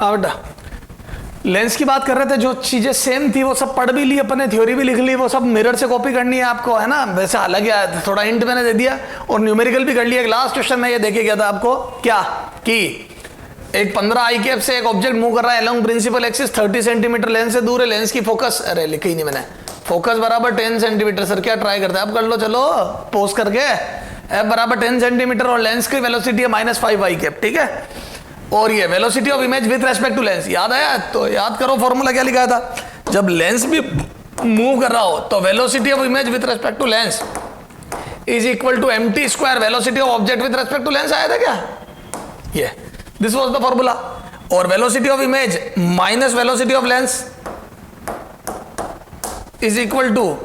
हाँ बेटा, लेंस की बात कर रहे थे, जो चीजें सेम थी वो सब पढ़ भी ली अपने, थ्योरी भी लिख ली, वो सब मिरर से कॉपी करनी है आपको, है ना। वैसे हालांकि थोड़ा हिंट मैंने दे दिया और न्यूमेरिकल भी कर लिया। लास्ट क्वेश्चन में ये देखे गया था आपको क्या कि एक 15 आई कैप से एक ऑब्जेक्ट मूव कर रहा है along principal axis 30 centimetre lens से दूर है। लेंस की फोकस, अरे लिखी ही नहीं मैंने, फोकस बराबर 10 सेंटीमीटर। सर क्या ट्राई करते हैं, अब कर लो, चलो पोज करके। एफ बराबर 10 सेंटीमीटर और लेंस की वेलोसिटी है -5 आई कैप, ठीक है। और ये velocity of image with respect to lens, याद आया? तो याद करो फॉर्मूला क्या लिखा था, जब लेंस भी मूव कर रहा हो तो velocity of image with respect to lens is equal to mt square velocity of object with respect to lens. आया था क्या ये? This was the formula. और velocity of image minus velocity of lens is equal to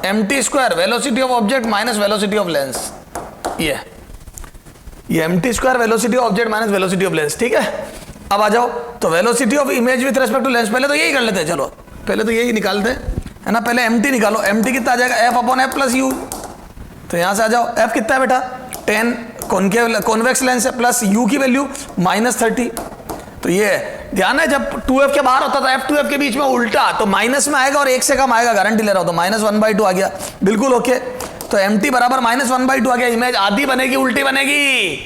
mt square velocity of object minus velocity of lens. ये mt square velocity of object minus velocity of lens, ठीक है। अब आ जाओ, तो velocity of image with respect to lens, पहले तो यही कर लेते हैं, चलो पहले तो यही निकालते हैं, है ना। पहले mt निकालो, mt कितना आ जाएगा, f/f प्लस u। तो यहां से आ जाओ, f कितना है बेटा 10, कॉन्वेक्स लेंस है, प्लस u की वैल्यू -30। तो ये ध्यान है, जब 2f के बाहर होता था, f 2f के बीच में उल्टा, तो माइनस में आएगा और 1 से कम आएगा, गारंटी ले रहा हूं। तो -1/2 आ गया, बिल्कुल ओके। तो mt बराबर -1/2 आ गया। इमेज आधी बनेगी उल्टी बनेगी।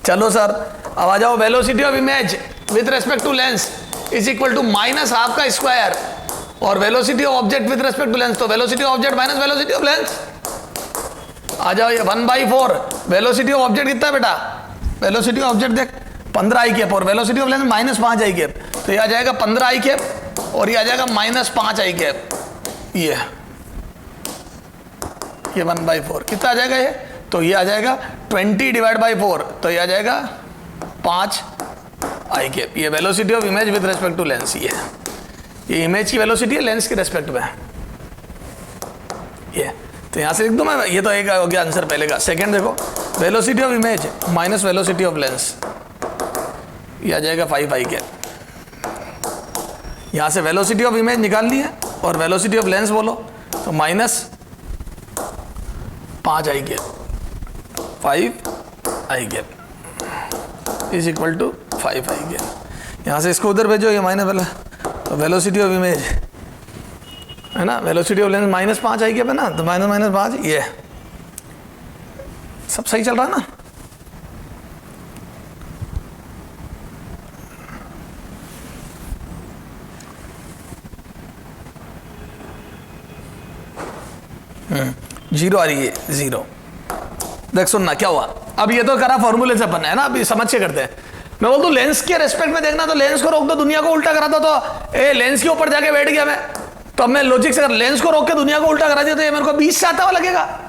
चलो सर अब आ जाओ, velocity of image with respect to lens is equal to -half का स्क्वायर और velocity of object with respect to lens, तो velocity of object minus velocity of lens. आ जाओ, ये 1/4 वेलोसिटी ऑफ ऑब्जेक्ट कितना है बेटा, वेलोसिटी ऑफ ऑब्जेक्ट देख 15 आई कैप और velocity of lens -5 i cap. तो ये आ जाएगा 15 आई कैप और ये आ जाएगा -5 आई कैप। ये 1/4 कितना आ जाएगा ये, तो ये आ जाएगा 20/4, तो ये आ जाएगा 5 आई कैप। ये velocity of image with respect to lens, ये इमेज की वेलोसिटी है लेंस के रेस्पेक्ट में। ये तो यहां से लिख दूं मैं, ये तो एक हो गया आंसर पहले का। सेकंड देखो, velocity of image minus velocity of lens, ये आ जाएगा 5 आई कैप। यहां से वेलोसिटी ऑफ इमेज निकाल ली है और वेलोसिटी ऑफ लेंस बोलो तो -5 i cap, 5 i cap is equal to 5 i cap. यहाँ से इसको उधर भेजो, ये माइनस वाला, तो वेलोसिटी ऑफ इमेज है ना, velocity of lens -5 i cap है ना, तो -5, ये सब सही चल रहा है ना। जीरो आ रही है, 0। देख सुनना क्या हुआ, अब ये तो करा फॉर्मूले से अपन, है ना, अभी समझ के करते हैं। मैं बोलता हूँ लेंस के रेस्पेक्ट में देखना, तो लेंस को रोक दो, दुनिया को उल्टा करा दो, तो लेंस के ऊपर जाके बैठ गया मैं, तो अब मैं लॉजिक से लेंस को रोक के दुनिया को उल्टा करा दिया, तो ये मेरे को 20 से आता हुआ लगेगा।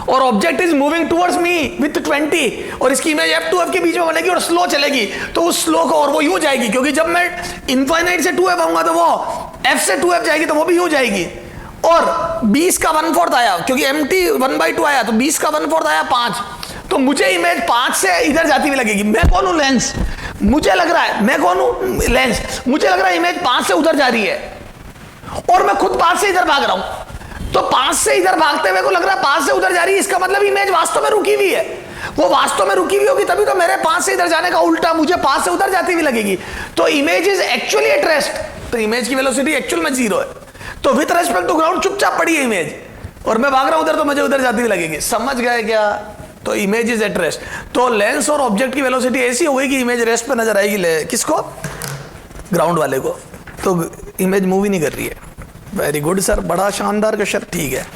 और object is moving towards me with 20 और इसकी इमेज f2f के बीच में बनेगी और स्लो चलेगी, तो उस स्लो को और वो यूं जाएगी, क्योंकि जब मैं इनफाइनाइट से 2f आऊंगा तो वो f से 2f जाएगी, तो वो भी यूं जाएगी। और 20 का 1/4 आया, क्योंकि mt 1/2 आया, तो 20 का 1/4 आया 5, तो मुझे इमेज 5 से इधर जाती हुई लगेगी। मैं कौन हूं, लेंस। मुझे लग रहा है मैं कौन हूं, लेंस। मुझे लग रहा है इमेज 5 से उधर जा रही है और मैं खुद 5 से इधर भाग रहा हूं, तो 5 से इधर भागते हुए को लग रहा है 5 से उधर जा रही है, इसका मतलब इमेज वास्तव में रुकी हुई है। वो वास्तव में रुकी हुई होगी तभी तो मेरे 5 से इधर जाने का उल्टा मुझे 5 से उधर जाती हुई लगेगी। तो image is actually at rest, तो इमेज की वेलोसिटी एक्चुअल में 0 है। तो विथ रेस्पेक्ट टू ग्राउंड चुपचाप पड़ी है इमेज, और मैं भाग रहा हूं उधर, तो मुझे उधर जाती हुई लगेगी। समझ गए क्या? तो इमेज इज एट रेस्ट। तो लेंस और ऑब्जेक्ट की वेलोसिटी ऐसी हो गई कि इमेज रेस्ट पे नजर आएगी, किसको, ग्राउंड वाले को, तो इमेज मूव ही नहीं कर रही है। वेरी गुड सर, बड़ा शानदार क्वेश्चन, ठीक है।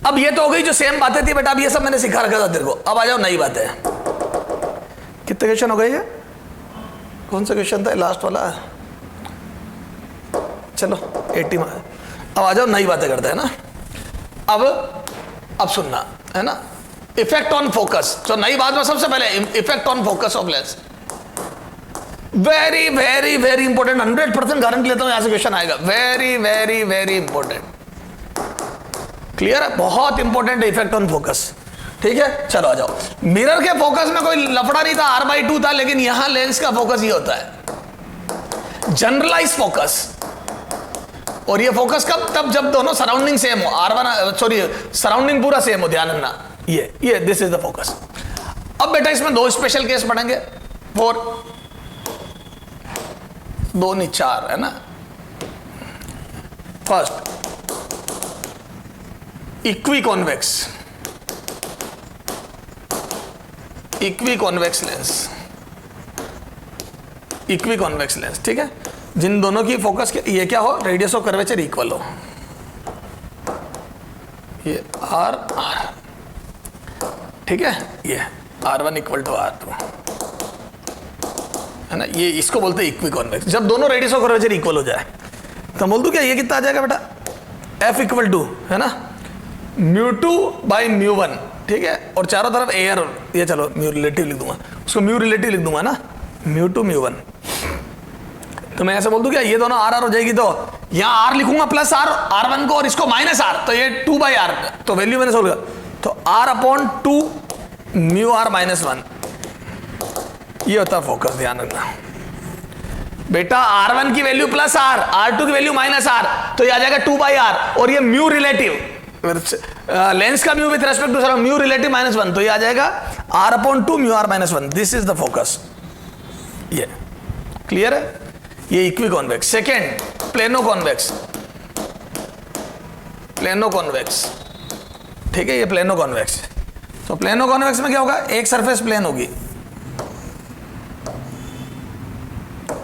अब ये तो हो गई जो सेम बातें थी बेटा, अब ये सब मैंने सिखा रखा था तेरे को। अब आ जाओ नई बातें। कितने क्वेश्चन हो गए ये? कौन सा क्वेश्चन था लास्ट वाला? चलो 80 में। अब आ जाओ नई बातें करते हैं ना। अब सुनना है ना, इफेक्ट ऑन फोकस। तो नई बात में सबसे पहले effect on focus of lens, very very very important, 100% guarantee लेता हूं यहां से क्वेश्चन आएगा। Very very very important, clear है, बहुत इंपॉर्टेंट है इफेक्ट ऑन फोकस, ठीक है। चलो आ जाओ। मिरर के फोकस में कोई लफड़ा नहीं था, R/2 था, लेकिन यहां लेंस का फोकस ये होता है जनरलाइज फोकस। और ये फोकस कब? तब जब दोनों सराउंडिंग सेम हो, सराउंडिंग पूरा सेम हो, ध्यान रखना। ये दिस इज द फोकस। अब बेटा इसमें 2 स्पेशल केस पढ़ेंगे। 4 2 नहीं 4 है ना। First equi convex lens, equi convex lens, ठीक है, जिन दोनों की फोकस के ये क्या हो, रेडियस ऑफ कर्वेचर इक्वल हो, ये आर आर, ठीक है, ये R1 इक्वल टू R2 है ना, ये इसको बोलते हैं इक्वी कॉन्वेक्स। जब दोनों रेडियस ऑफ कर्वेचर इक्वल हो जाए तो बोल दूं क्या, ये कितना आ जाएगा बेटा, F इक्वल टू है ना μ2 बाई μ1, ठीक है, और चारों तरफ एयर, ये चलो म्यू रिलेटिव लिख दूंगा, उसको म्यू रिलेटिव लिख दूंगा ना, μ2 μ1। तो मैं ऐसे बोल दूं क्या, ये दोनों आर आर हो जाएगी, तो यहाँ आर लिखूंगा प्लस आर, R1 को, और इसको माइनस आर, तो ये 2 बाई आर, तो वैल्यू मैंने सोल्व किया, तो R/2 μr-1, ये होता है फोकस। ध्यान रखना बेटा, R1 की वैल्यू प्लस आर, R2 की वैल्यू माइनस आर, तो ये आ जाएगा 2 बाई आर, और ये म्यू रिलेटिव, लेंस का mu with respect to mu relative -1, तो ये आ जाएगा R/2 μr-1। This is the focus. ये क्लियर है, ये equi convex. Second plano convex, plano convex, ठीक है, ये प्लेनो कॉन्वेक्स। तो प्लेनो कॉन्वेक्स में क्या होगा, एक सरफेस प्लेन होगी,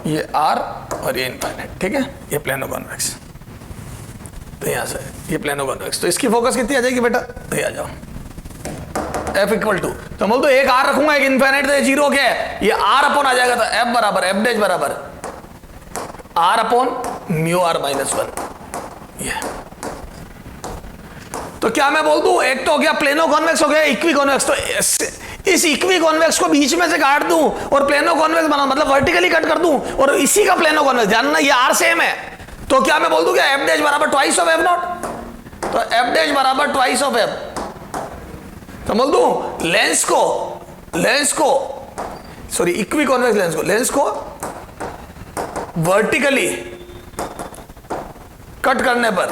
ये R और ये इनफाइनाइट, ठीक है, ये प्लेनो कॉन्वेक्स। तो यहां से ये प्लेनो कॉन्वेक्स, तो इसकी फोकस कितनी आ जाएगी बेटा, तो ये आ जाओ F इक्वल टू, तो बोल दो एक R रखूंगा, एक इनफाइनाइट, तो ये 0 क्या है, ये R अपॉन आ जाएगा, तो F बराबर F डैश बराबर R अपॉन μr-1। ये तो क्या मैं बोल दूं, एक तो हो गया प्लेनो कॉन्वेक्स, हो गया इक्वी कॉन्वेक्स, तो इस इक्वी कॉन्वेक्स को बीच में से काट दूं और प्लेनो कॉन्वेक्स बना, मतलब वर्टिकली कट कर दूं, और इसी का प्लेनो कॉन्वेक्स, जानना ये R सेम है, तो क्या मैं बोल दूं क्या, F डैश बराबर ट्वाइस ऑफ F नॉट, तो F डैश बराबर ट्वाइस ऑफ F। तो बोल दूं लेंस को सॉरी इक्वी कॉन्वेक्स लेंस को वर्टिकली कट करने पर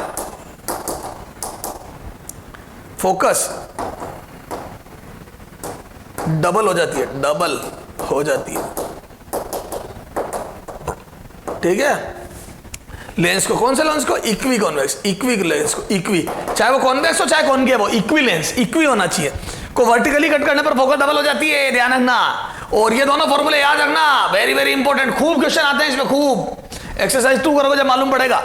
फोकस डबल हो जाती है, ठीक है। लेंस को, कौन से लेंस को, इक्वी कॉन्वेक्स, इक्वी लेंस को, इक्वी, चाहे वो कॉन्वेक्स हो चाहे कॉनकेव हो, इक्वी लेंस, इक्वी होना चाहिए, को वर्टिकली कट करने पर फोकस डबल हो जाती है, ध्यान रखना। और ये दोनों फॉर्मूले याद रखना, वेरी वेरी इंपॉर्टेंट, खूब क्वेश्चन आते हैं इसमें, खूब एक्सरसाइज 2 करोगे जब मालूम पड़ेगा।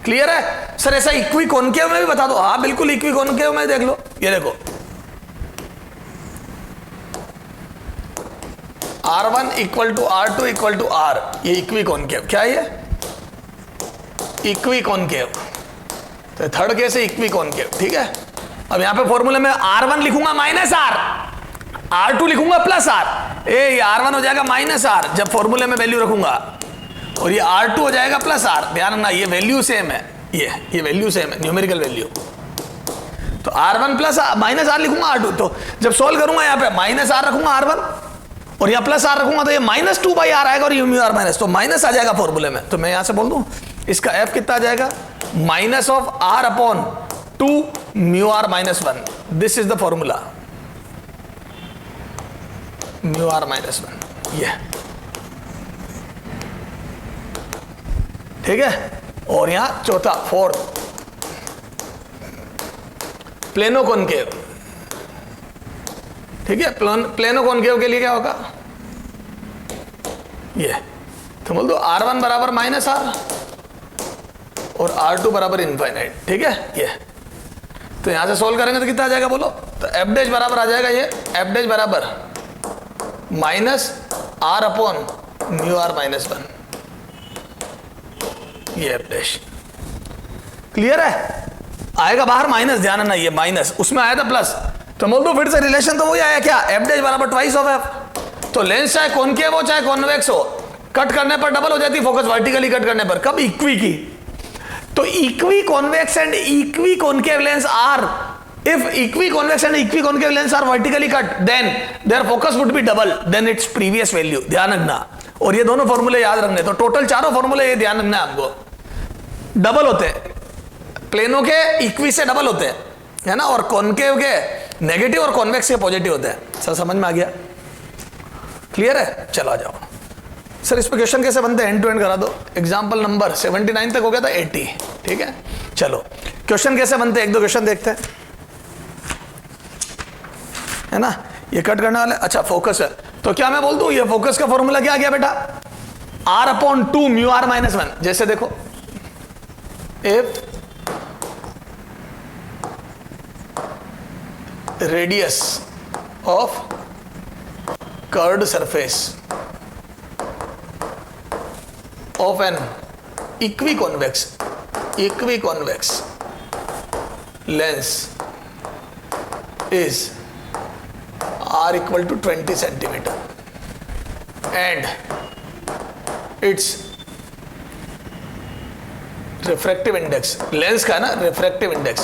क्लियर है सर, ऐसा इक्वी कॉनकेव में भी बता दो, हाँ बिल्कुल, इक्वी कॉनकेव में देख लो, ये देखो R1 equal to R2 equal to R, ये इक्वी कॉनकेव, क्या है ये, इक्वी कॉनकेव, तो थर्ड केस है इक्वी कॉनकेव, ठीक है। अब यहां पे फॉर्मूले में R1 लिखूंगा माइनस R, R2 लिखूंगा प्लस R, ये R1 हो जाएगा माइनस R जब फॉर्मूले में वैल्यू रखूंगा, और ये R2 हो जाएगा प्लस R। ध्यान रखना ये वैल्यू सेम है, ये वैल्यू सेम है, न्यूमेरिकल वैल्यू, तो R1 प्लस माइनस R लिखूंगा R2, तो जब सोल्व करूंगा यहाँ पे माइनस R रखूंगा R1 और यहाँ प्लस R रखूंगा, तो ये -2 बाई R आएगा, और ये म्यू R माइनस, तो माइनस आ जाएगा फॉर्मूले में। तो मैं यहां से बोल दूं इसका F कितना आ जाएगा, minus of R upon 2 μr-1, this is the formula, μr-1, ये ठीक है। और यहां चौथा, फोर्थ प्लेनो कॉनकेव, ठीक है, प्लेनो कॉनकेव के लिए क्या होगा, ये तो बोल दो R1 बराबर माइनस R और R2 बराबर इनफाइनाइट, ठीक है। ये तो यहां से सोल्व करेंगे तो कितना आ जाएगा बोलो, तो F डैश बराबर आ जाएगा, ये F डैश बराबर माइनस R अपॉन μr-1, ये F डैश। क्लियर है, आएगा बाहर माइनस, ध्यान ना, ये माइनस, उसमें आया था प्लस, तो बोल दो फिर से रिलेशन तो वही आया क्या, F डैश बराबर ट्वाइस ऑफ F। तो लेंस चाहे कॉनकेव हो चाहे कॉन्वेक्स हो, कट करने पर डबल हो जाती है फोकस, वर्टिकली कट करने पर, कब, इक्वी की। तो equi convex and equi concave lens are, if equi convex and equi concave lens are vertically cut, then their focus would be double than its previous value, ध्यान रखना। और ये दोनों फॉर्मूले याद रखने, तो टोटल चारों फॉर्मूले ये ध्यान रखना है आपको, डबल होते हैं, प्लेनो के इक्वी से डबल होते हैं, है ना, और कॉनकेव के नेगेटिव और कॉन्वेक्स के पॉजिटिव होते हैं। सर समझ में आ गया, क्लियर है, चलो आ जाओ। सर इस पे क्वेश्चन कैसे बनते हैं, एंड टू एंड करा दो। एग्जाम्पल नंबर 79 तक हो गया था 80, ठीक है। चलो क्वेश्चन कैसे बनते हैं, एक दो क्वेश्चन देखते हैं, है ना। ये कट करने वाले, अच्छा फोकस है, तो क्या मैं बोल दूं ये फोकस का फॉर्मूला क्या आ गया बेटा, R/2 म्यू r माइनस 1। जैसे देखो if radius of curved surface of an equiconvex lens is r equal to 20 centimeter and its refractive index, lens का ना refractive index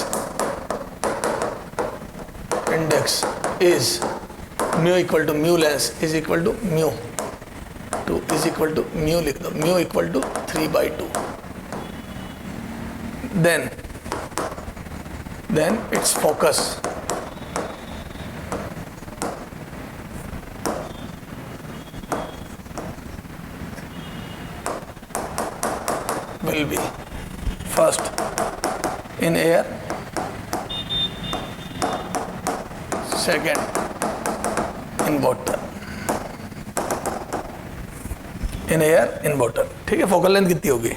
is mu equal to mu lens is equal to mu 2 is equal to mu लिख दो, mu equal to 3/2, then its focus will be first in air, second in water, in air in water, ठीक है। Focal length कितनी होगी,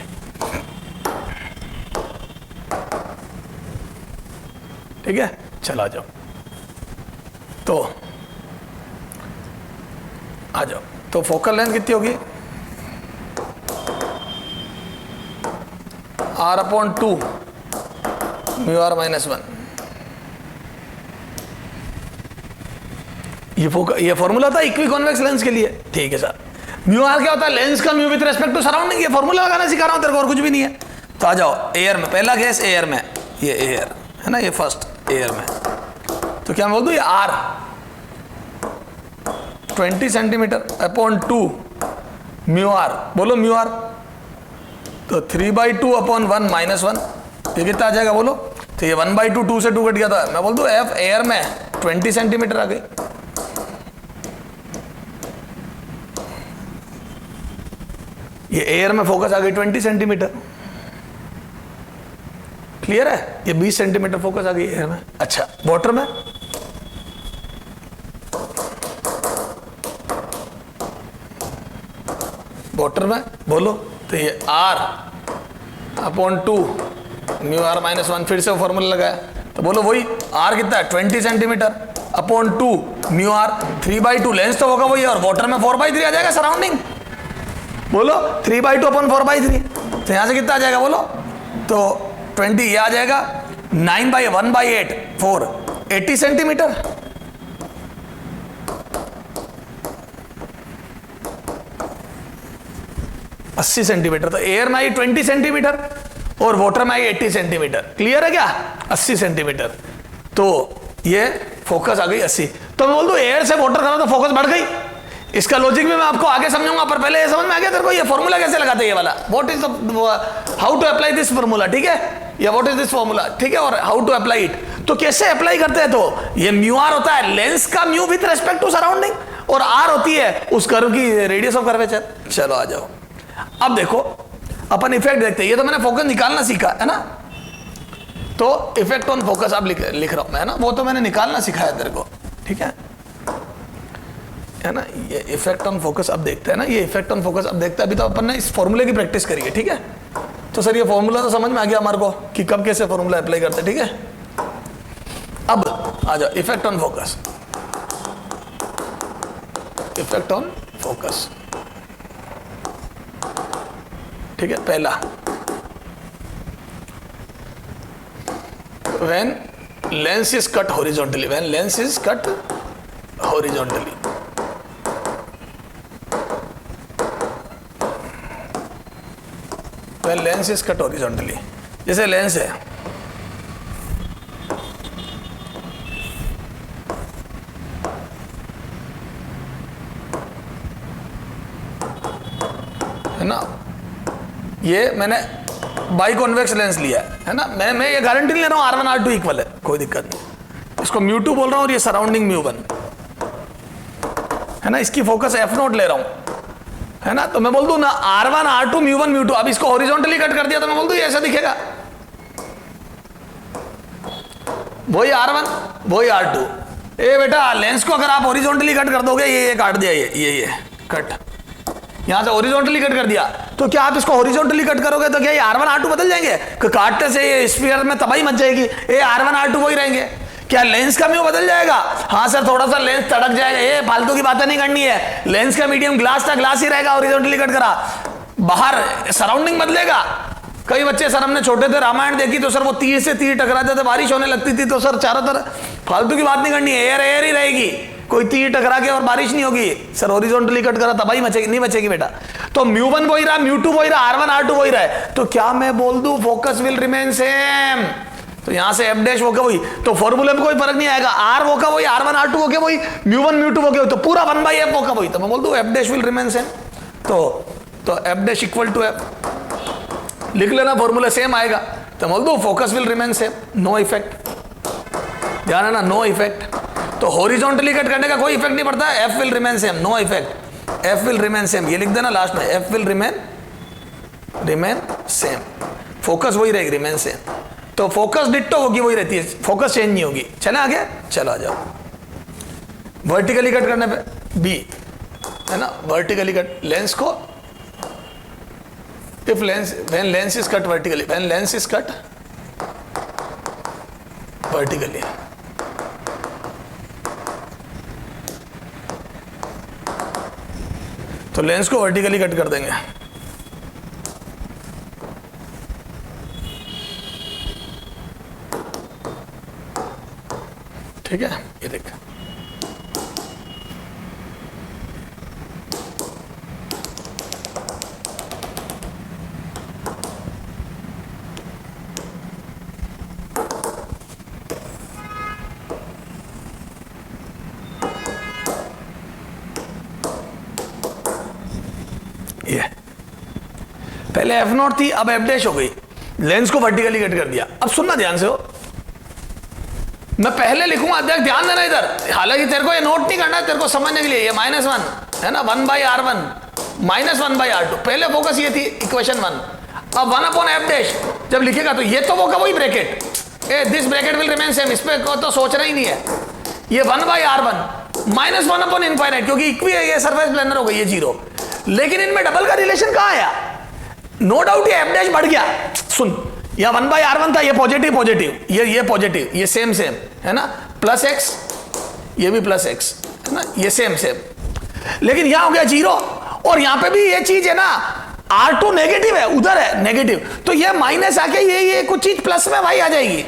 ठीक है। चला जाओ, तो आ जाओ, तो फोकल लेंथ कितनी होगी, R/2 म्यू r माइनस 1। ये फॉर्मूला था इक्विकॉन्वेक्स लेंस के लिए, ठीक है सर। म्यू आर क्या होता है, लेंस का mu with respect to surrounding. ये फॉर्मूला लगाना सिखा रहा हूं तेरे को, और कुछ भी नहीं है। तो आ जाओ एयर में, पहला केस एयर में, ये एयर है ना, ये फर्स्ट एयर में, तो क्या मैं बोल दूं ये R 20 cm/2 म्यू आर, बोलो म्यू आर, तो 3/2/1 माइनस 1, ये कितना आ जाएगा बोलो, तो ये 1/2, 2 से 2 कट गया था, मैं बोल दूं F एयर में 20 सेंटीमीटर आ गई। ये एयर में फोकस आ गई 20 सेंटीमीटर, क्लियर है। ये 20 सेंटीमीटर फोकस आ गई एयर में। अच्छा वाटर में, वाटर में बोलो, तो ये R/2 म्यू r माइनस 1, फिर से फॉर्मूला लगाया, तो बोलो वही R कितना है 20 सेंटीमीटर/2 म्यू r 3/2, लेंस तो होगा वही, और वाटर में 4/3 आ जाएगा सराउंडिंग, बोलो 3/2/4/3, तो यहां से कितना आ जाएगा बोलो, तो 20, ये आ जाएगा 9/1/8 4 80 सेंटीमीटर। अस्सी सेंटीमीटर, तो एयर में आई 20 सेंटीमीटर और वाटर में आई 80 सेंटीमीटर, क्लियर है क्या, 80 सेंटीमीटर। तो ये फोकस आ गई 80, तो मैं बोल दूं एयर से वाटर करा तो फोकस बढ़ गई। इसका लॉजिक भी मैं आपको आगे समझाऊंगा, पर पहले ये समझ में आ गया तेरे को ये फॉर्मूला कैसे लगाते हैं, ये वाला what is the how to apply this formula, ठीक है, या व्हाट इज दिस फॉर्मूला, ठीक है, और हाउ टू अप्लाई इट। तो कैसे अप्लाई करते हैं, तो ये म्यू आर होता है लेंस का mu with respect to surrounding, और आर होती है उस कर्व की रेडियस ऑफ कर्वेचर। चलो आ जाओ, अब देखो अपन इफेक्ट देखते हैं। ये तो मैंने फोकस निकालना सीखा है ना, तो इफेक्ट ऑन फोकस अब लिख रहा हूं मैं, है ना, वो तो मैंने निकालना सिखाया तेरे को, ठीक है ना। ये इफेक्ट ऑन फोकस अब देखते हैं ना, ये इफेक्ट ऑन फोकस अब देखते हैं। अभी तो अपन ने इस फॉर्मूले की प्रैक्टिस करी है, ठीक है। तो सर ये फॉर्मूला तो समझ में आ गया हमारे को कि कब कैसे फॉर्मूला अप्लाई करते हैं, ठीक है। अब आ जाओ effect on focus, effect on focus, ठीक है। पहला, when lens is cut horizontally, when lens is cut horizontally, when lens is cut horizontally, जैसे लेंस है, है ना, ये मैंने बाई कॉन्वेक्स लेंस लिया है ना, मैं ये गारंटी नहीं ले रहा हूं R1 R2 इक्वल है, कोई दिक्कत नहीं। इसको μ2 बोल रहा हूं और ये सराउंडिंग μ1 है ना, इसकी फोकस f0 ले रहा हूं, है ना। तो मैं बोल दूं ना R1 R2 म्यू1 म्यू2, अब इसको हॉरिजॉन्टली कट कर दिया तो मैं बोल दूं ये ऐसा दिखेगा, वही R1 वही R2। ए बेटा लेंस को अगर आप हॉरिजॉन्टली कट कर दोगे, ये काट दिया, ये कट, यहां से हॉरिजॉन्टली कट कर दिया, तो क्या आप इसको हॉरिजॉन्टली कट करोगे तो क्या ये R1 R2 बदल जाएंगे? काटने से ये स्फीयर में तबाही मच जाएगी, ये R1 R2 वही रहेंगे। क्या लेंस का म्यू बदल जाएगा? हाँ सर थोड़ा सा लेंस तड़क जाएगा, ये फालतू की बातें नहीं करनी है। लेंस का मीडियम ग्लास था, ग्लास ही रहेगा हॉरिजॉन्टली कट करा, बाहर सराउंडिंग बदलेगा। कई बच्चे सर हमने छोटे थे रामायण देखी तो सर वो तीर से तीर टकराते थे, बारिश होने लगती थी तो सर चारों तरफ, फालतू की बात नहीं करनी है, एयर एयर ही रहेगी, कोई तीर टकरा के और बारिश नहीं होगी। सर हॉरिजॉन्टली कट करा तबाही मचेगी, नहीं बचेगी बेटा। तो म्यू1 वही रहा, म्यू2 वही रहा, R1 R2 वही रहा, तो क्या मैं बोल दूं फोकस विल रिमेन सेम? तो यहां से एफ डैश होगा वही, तो फॉर्मूले में कोई फर्क नहीं आएगा, आर होगा वही, R1 R2 होगा वही, म्यू1 म्यू2 होगा वही, तो पूरा 1/f होगा वही, तो मैं बोल दूं f dash will remain same. तो f dash equal to f लिख लेना, फॉर्मूला सेम आएगा, तो बोल दो focus will remain same, no effect, ध्यान है ना, नो इफेक्ट। तो हॉरिजॉन्टली कट करने का कोई इफेक्ट नहीं पड़ता, f will remain same, no effect, f will remain same, ये लिख देना लास्ट में, f will remain same, focus वही रहेगी, रिमेन सेम। तो फोकस डिट्टो होगी, वही रहती है, फोकस चेंज नहीं होगी। चले आगे, चलो आ जाओ। वर्टिकली कट करने पे बी है ना, वर्टिकली कट लेंस को, if when lens is cut vertically, when lens is cut vertically, तो लेंस को वर्टिकली कट कर देंगे। ठीक है, ये देख, ये पहले एफ नॉट थी, अब एफ डैश हो गई, लेंस को वर्टिकली कट कर दिया। अब सुनना ध्यान से हो, मैं पहले लिखूंगा, देख ध्यान देना इधर, हालांकि तेरे को ये नोट नहीं करना है, तेरे को समझने के लिए, ये -1 है ना, 1/R1 -1/R2, पहले फोकस ये थी इक्वेशन 1। अब 1/f डैश जब लिखेगा तो ये तो होगा वही bracket, this bracket will remain same, इस पे तो सोचना ही नहीं है। ये 1/R1 -1/∞, क्योंकि इक्वी है, ये सरफेस प्लेनर हो गई, ये 0। लेकिन इनमें डबल का रिलेशन कहां आया? नो डाउट ये एफ डैश बढ़ गया। सुन, यह 1/R1 था, ये पॉजिटिव, ये पॉजिटिव, ये सेम है ना, +x, ये भी +x है ना, ये सेम। लेकिन यहां हो गया 0, और यहां पे भी ये चीज है ना, R2 नेगेटिव है, उधर है नेगेटिव, तो ये माइनस आके ये कुछ चीज प्लस में भाई आ जाएगी,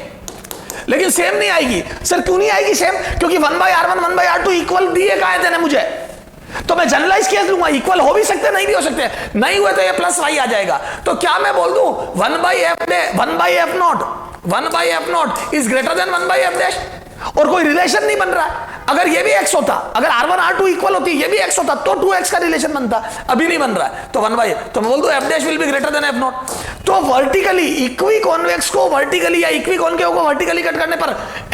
लेकिन सेम नहीं आएगी। सर क्यों नहीं आएगी सेम? क्योंकि 1/R1 1/R2 इक्वल दिए कहा थे ना मुझे, तो मैं जनरलाइज केस लूंगा, इक्वल हो भी सकते नहीं भी हो सकते, नहीं हुए तो ये +y आ जाएगा। तो क्या मैं बोल दूं 1/f not is greater then 1/f dash, और कोई रिलेशन नहीं बन रहा है। अगर ये भी x होता, अगर R1 R2 इक्वल होती, ये भी x होता, तो 2x का रिलेशन बनता, अभी नहीं बन रहा है, तो 1/f, तो मैं बोल दूं f dash will be greater than f not. तो वर्टिकली इक्वी कॉन्वेक्स को वर्टिकली या इक्वी कॉनकेव को वर्टिकली कट करने पर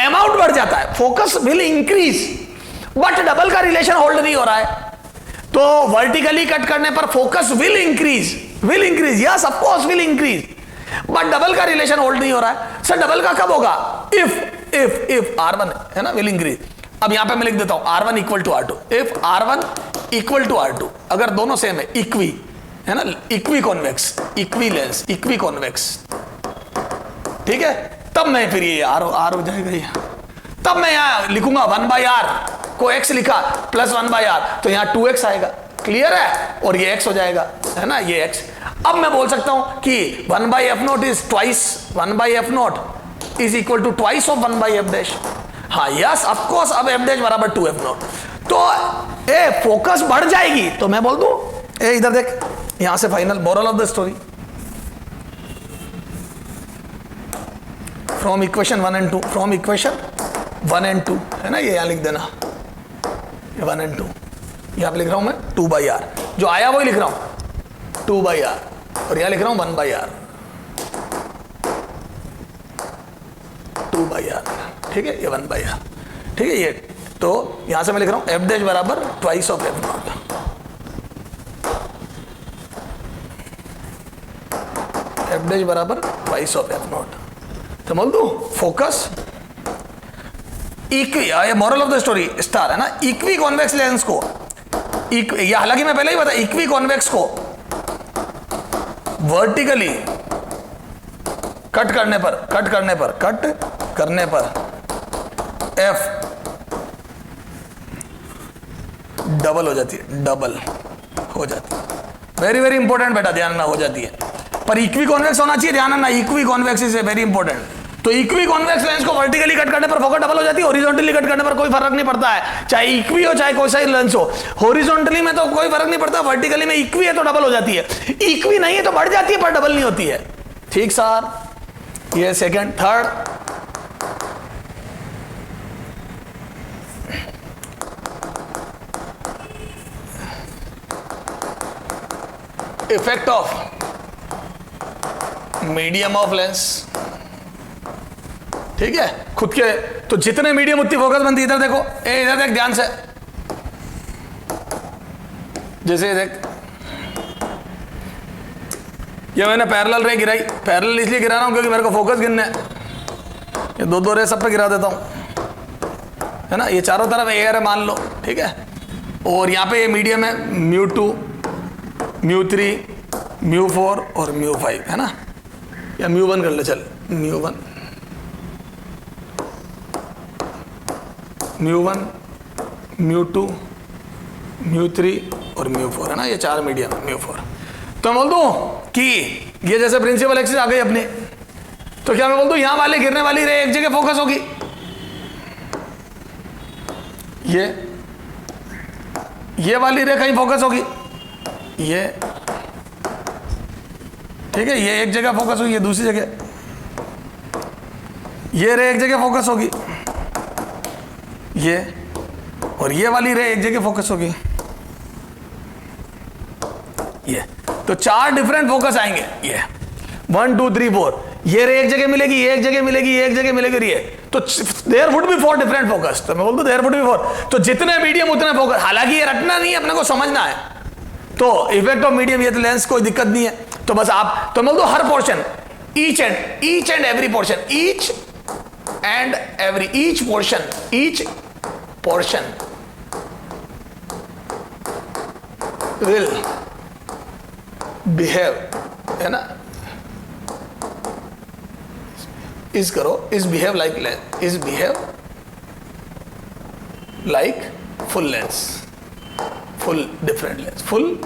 अमाउंट बढ़ जाता है, focus will increase, but double का रिलेशन होल्ड नहीं हो रहा है। तो वर्टिकली कट करने पर focus will increase, yes of course will increase, but double का रिलेशन होल्ड नहीं हो रहा है। सर डबल का कब होगा? इफ R1 है ना विल इंक्रीज। अब यहां पे मैं लिख देता हूं R1 equal to R2, if R1 equal to R2, अगर दोनों सेम है, इक्वी है ना, equi convex, equi lens, equi convex, ठीक है, तब मैं फिर ये R हो जाएगा, ये तब मैं यहां लिखूंगा 1/R को x लिखा +1/R, तो यहां 2x आएगा, क्लियर है, और ये x हो जाएगा, है ना, ये x। अब मैं बोल सकता हूं कि 1/f not is twice, 1/f not is equal to twice of 1/f dash. हाँ यस ऑफ कोर्स, अब f डैश बराबर 2f नॉट, तो फोकस बढ़ जाएगी। तो मैं बोल दूं इधर देख, यहां से final moral of the story, from equation 1 and 2, from equation 1 and 2 है ना, ये यहां लिख देना, 1 and 2, यहां पे लिख रहा हूं मैं 2/R, जो आया वही लिख रहा हूं 2/R, और यहां लिख रहा हूं 1/R, 2/R, ठीक है, ये 1/R, ठीक है। ये तो यहां से मैं लिख रहा हूं f डैश बराबर twice of f not, F dash बराबर ट्वाइस ऑफ एफ नॉट। तो बोल दू फोकस इक्वी, ये moral of the story star है ना, इक्वी कॉन्वेक्स लेंस को ये हालांकि मैं पहले ही बता, इक्वी कॉन्वेक्स को वर्टिकली कट करने पर एफ डबल हो जाती है, डबल हो जाती है। वेरी वेरी इंपॉर्टेंट बेटा, ध्यान रखना, हो जाती है। पर इक्वी कॉन्वेक्स होना चाहिए, ध्यान रखना, equi convex is very important. तो इक्वी कॉन्वेक्स लेंस को वर्टिकली कट करने पर फोकस डबल हो जाती है, हॉरिजॉन्टली कट करने पर कोई फर्क नहीं पड़ता है, चाहे इक्वी हो चाहे कोई सा लेंस हो। हॉरिजॉन्टली में तो कोई फर्क नहीं पड़ता, वर्टिकली में इक्वी है तो डबल हो जाती है, इक्वी नहीं है तो बढ़ जाती है पर डबल नहीं होती है। ठीक सर, ये second. Third, effect of medium of lens. ठीक है, खुद के तो जितने मीडियम उतनी फोकस बनती है। इधर देखो, इधर देख ध्यान से, जैसे देख, ये मैंने पैरेलल रे गिराई, पैरेलल इसलिए गिरा रहा हूं क्योंकि मेरे को फोकस गिनना है। ये दो रे सब पे गिरा देता हूं, है ना। ये चारों तरफ एयर है मान लो, ठीक है। और यहाँ पे ये मीडियम है, μ2, μ3, μ4 और μ5, है ना। या μ1 कर ले, चल μ1, μ1, μ2, μ3 और μ4, है ना। ये चार मीडियम, μ4। तो मैं बोल दूं कि ये जैसे प्रिंसिपल एक्सिस आ गई अपनी, तो क्या मैं बोल दूं यहां वाले गिरने वाली रे एक जगह फोकस होगी, ये वाली रे कहीं फोकस होगी, ये ठीक है, ये एक जगह फोकस होगी, ये दूसरी जगह, ये रे एक जगह फोकस होगी, ये, और ये वाली रे एक जगह फोकस होगी, ये। तो चार डिफरेंट फोकस आएंगे, ये 1 2 3 4, ये रे एक जगह मिलेगी, ये एक जगह मिलेगी, ये एक जगह मिलेगी, ये। तो there would be 4 different focus. तो मैं बोलता हूं देयर वुड बी 4। तो जितने मीडियम उतने फोकस, हालांकि ये रटना नहीं है, अपने को समझना है। तो इफेक्ट ऑफ मीडियम, ये तो लेंस कोई दिक्कत नहीं है। तो बस आप, तो मैं बोल दो हर portion, each and every portion, each portion will behave, है ना, इस करो, is behave like full lens, full different lens, full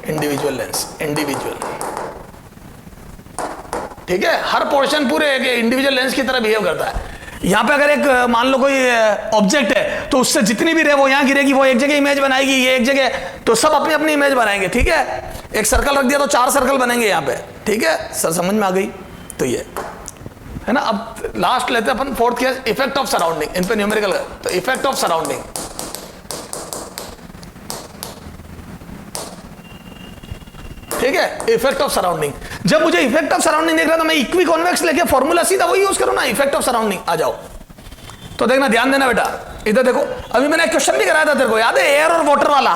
individual lens, individual. ठीक है, हर पोर्शन पूरे इंडिविजुअल लेंस की तरह बिहेव करता है। यहां पे अगर एक मान लो कोई ऑब्जेक्ट है, तो उससे जितनी भी रे वो यहां गिरेगी, वो एक जगह इमेज बनाएगी, ये एक जगह, तो सब अपनी अपनी इमेज बनाएंगे। ठीक है, एक सर्कल रख दिया तो 4 सर्कल बनेंगे यहां पे। ठीक है सर, समझ में आ गई। तो ये है ना। अब लास्ट लेते हैं अपन, fourth case, effect of surrounding. इन पे न्यूमेरिकल, तो इफेक्ट ऑफ सराउंडिंग, ठीक है, इफेक्ट ऑफ सराउंडिंग। जब मुझे इफेक्ट ऑफ सराउंडिंग देख रहा था, मैं इक्वी कॉन्वेक्स लेके फॉर्मूला सीधा वही यूज करूं ना, इफेक्ट ऑफ सराउंडिंग। आ जाओ, तो देखना, ध्यान देना बेटा, इधर देखो। अभी मैंने एक क्वेश्चन भी कराया था तेरे को, याद है, एयर और वाटर वाला।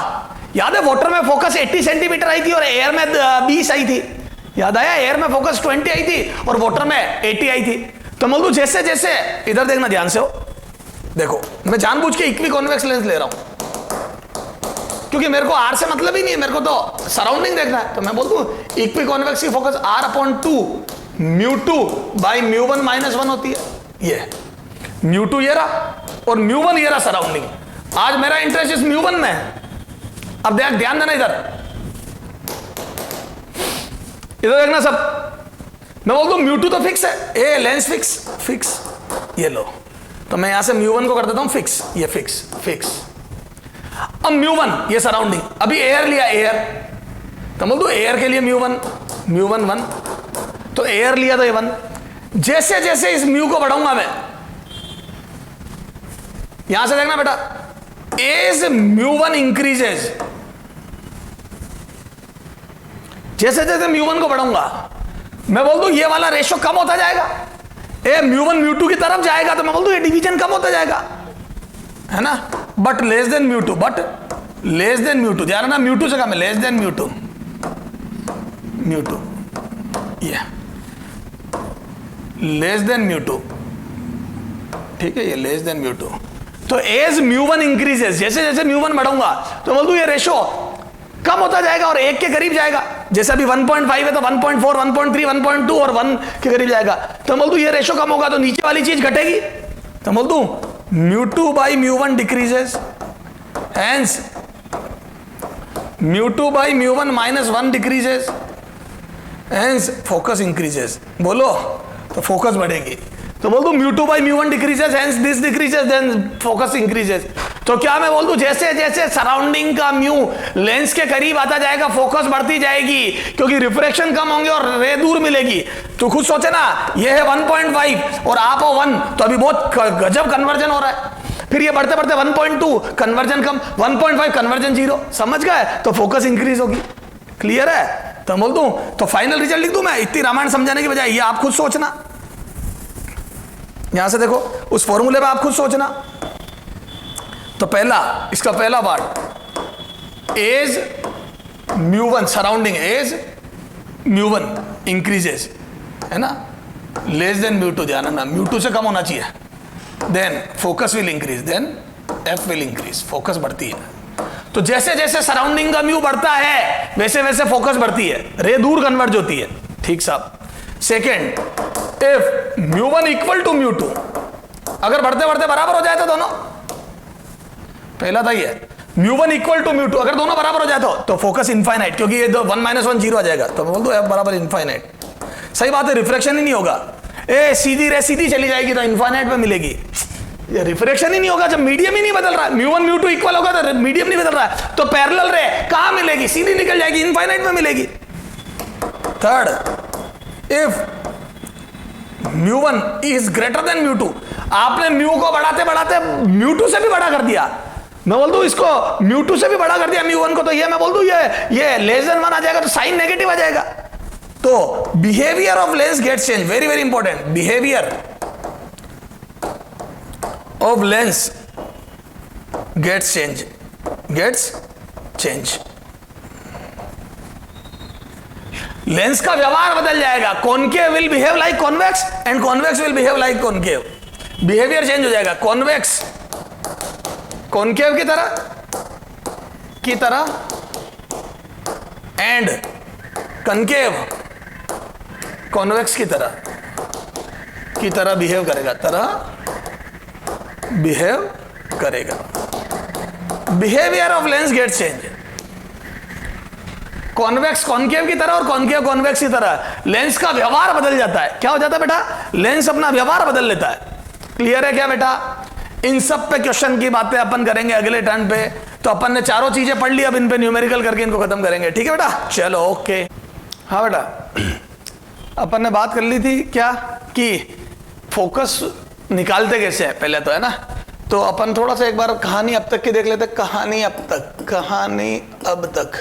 याद है, वाटर में फोकस 80 सेंटीमीटर आई थी और एयर में 20 आई थी। याद आया, एयर में फोकस 20 आई थी और वाटर में 80 आई थी। तो मैं बोलूं जैसे जैसे, इधर देखना ध्यान से, हो देखो, मैं जानबूझ के इक्वी कॉन्वेक्स लेंस ले रहा हूं क्योंकि मेरे को आर से मतलब ही नहीं है, मेरे को तो सराउंडिंग देखना है। तो मैं बोल दूं इक्वी कॉन्वेक्स की फोकस r/2 μ2 बाई μ1 -1 होती है। ये μ2 ये रहा और μ1 ये रहा सराउंडिंग। आज मेरा इंटरेस्ट इस μ1 में है। अब देख, ध्यान देना, इधर देखना सब। मैं बोल दूं μ2 तो फिक्स है, ए लेंस फिक्स, ये लो। तो मैं यहां से μ1 को कर देता हूं फिक्स, ये फिक्स। अब μ1 ये सराउंडिंग, अभी एयर लिया, एयर, तो बोल दो एयर के लिए μ1 1, तो एयर लिया तो ये 1। जैसे जैसे इस म्यू को बढ़ाऊंगा मैं, यहां से देखना बेटा, एज μ1 इंक्रीजेज, जैसे जैसे μ1 को बढ़ाऊंगा, मैं बोल दूं ये वाला रेशो कम होता जाएगा, ए μ1 μ2 की तरफ जाएगा, तो मैं बोल दूं ये डिवीजन कम होता जाएगा, है ना। बट लेस देन μ2, ध्यान रखना, μ2 से कम है, लेस देन μ2, ये लेस देन म्यू टू, ठीक है, ये लेस देन म्यू टू। तो एज म्यू वन इंक्रीजेस, जैसे जैसे म्यू वन बढ़ाऊंगा तो बोल दूं ये रेशो कम होता जाएगा और 1 के करीब जाएगा। जैसे अभी 1.5 है तो 1.4, 1.3, 1.2 और 1 के करीब जाएगा। तो बोल दूं ये रेशो कम होगा तो नीचे वाली चीज घटेगी। तो बोल दूं mu two by mu one decreases, hence mu two by mu one -1 decreases, hence focus increases. बोलो तो फोकस बढ़ेगी। तो बोल दूं mu two by mu one decreases, hence this decreases, then focus increases. तो क्या मैं बोल दूं जैसे जैसे सराउंडिंग का म्यू लेंस के करीब आता जाएगा फोकस बढ़ती जाएगी, क्योंकि रिफ्रैक्शन कम होंगे और रे दूर मिलेगी। तो खुद सोचे ना, ये है 1.5 और आप हो 1, तो अभी बहुत गजब कन्वर्जन हो रहा है। फिर ये बढ़ते बढ़ते 1.2 कन्वर्जन कम, 1.5 कन्वर्जन 0, समझ गए? तो फोकस इंक्रीज होगी। क्लियर है? तो बोल दूं तो फाइनल रिजल्ट लिख दूं मैं, इतनी रामायण समझाने की बजाय ये आप खुद सोचना। यहां से देखो उस फॉर्मूले में आप खुद सोचना। तो पहला, इसका पहला part, as mu one surrounding, as mu one increases, है ना, लेस देन म्यू टू, ध्यान रखना म्यू टू से कम होना चाहिए, then focus will increase, then F will increase, focus बढ़ती है। तो जैसे जैसे सराउंडिंग का म्यू बढ़ता है वैसे वैसे फोकस बढ़ती है, रे दूर कन्वर्ज होती है। ठीक साहब। Second, if mu one equal to mu two, अगर बढ़ते बढ़ते बराबर हो जाए तो दोनों, पहला था ये mu one equal to mu two, अगर दोनों बराबर हो जाए तो फोकस इनफाइनाइट, क्योंकि ये 1 - 1 0 आ जाएगा। तो बोल दो एफ बराबर इनफाइनाइट। सही बात है, रिफ्रैक्शन ही नहीं होगा। ए सीधी रे सीधी चली जाएगी तो इनफाइनाइट में मिलेगी। ये रिफ्रैक्शन ही नहीं होगा जब मीडियम ही नहीं बदल रहा है। Mu one mu two equal होगा तो मीडियम नहीं बदल रहा है, तो पैरेलल रे कहां मिलेगी? सीधी निकल जाएगी, इनफाइनाइट में मिलेगी। Third, if mu one is greater then mu two, आपने म्यू को बढ़ाते बढ़ाते म्यू टू से भी बड़ा कर दिया, मैं बोल दूं इसको म्यू टू से भी बड़ा कर दिया म्यू वन को, तो ये मैं बोल दूं ये लेस देन 1 आ जाएगा, तो साइन नेगेटिव आ जाएगा। तो behaviour of lens gets change, very very important, behaviour of lens gets change. Lens का व्यवहार बदल जाएगा, concave will behave like convex and convex will behave like concave. Behaviour change हो जाएगा, कॉन्वेक्स कॉनकेव की तरह एंड कनकेव कॉन्वेक्स की तरह बिहेव करेगा, behaviour of lens get change. Convex concave की तरह और कॉनकेव कॉन्वेक्स की तरह लेंस का व्यवहार बदल जाता है। क्या हो जाता है बेटा? लेंस अपना व्यवहार बदल लेता है। क्लियर है क्या बेटा? इन सब पे क्वेश्चन की बातें अपन करेंगे अगले टर्न पे। तो अपन ने चारों चीजें पढ़ ली, अब इन पे न्यूमेरिकल करके इनको खत्म करेंगे। ठीक है बेटा? चलो ओके। हाँ बेटा, अपन ने बात कर ली थी क्या कि फोकस निकालते कैसे है पहले तो, है ना? तो अपन थोड़ा सा एक बार कहानी अब तक की देख लेते। कहानी अब तक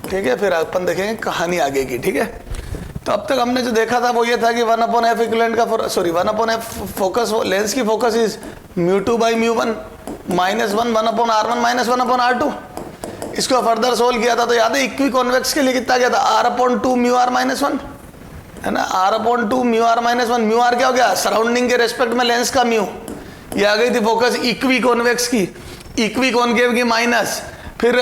ठीक है, फिर अपन देखेंगे कहानी आगे की। ठीक है, तो अब तक हमने जो देखा था वो ये था कि 1/f इक्विवेलेंट का, सॉरी 1/f फोकस, लेंस की focus is mu two by mu one -1 1/r1 -1/r2। इसको फर्दर सोल्व किया था तो याद है इक्वी कॉन्वेक्स के लिए कितना गया था? r/2 μr -1, है ना? r/2 μr -1। म्यू आर क्या हो गया? सराउंडिंग के रेस्पेक्ट में लेंस का म्यू। ये आ गई थी फोकस इक्वी कॉन्वेक्स की, इक्वी कॉनकेव की माइनस, फिर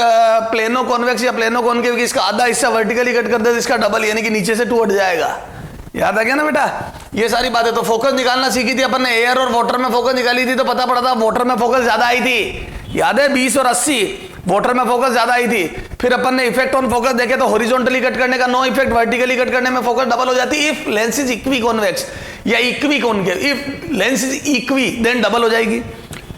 प्लेनो कॉन्वेक्स या प्लेनो कॉनकेव की इसका आधा हिस्सा वर्टिकली कट कर दे, इसका डबल, यानी कि नीचे से 2 हट जाएगा। याद आ गया ना बेटा? ये सारी बातें तो फोकस निकालना सीखी थी अपन ने। एयर और वाटर में फोकस निकाली थी तो पता पड़ा था वाटर में फोकस ज्यादा आई थी। याद है 20 और 80 वाटर में फोकस ज्यादा आई थी। फिर अपन ने इफेक्ट ऑन फोकस देखे तो हॉरिजॉन्टली कट करने का नो इफेक्ट, वर्टिकली कट करने में फोकस डबल हो जाती if lens is equi convex या equi concave. If lens is equi then double हो जाएगी।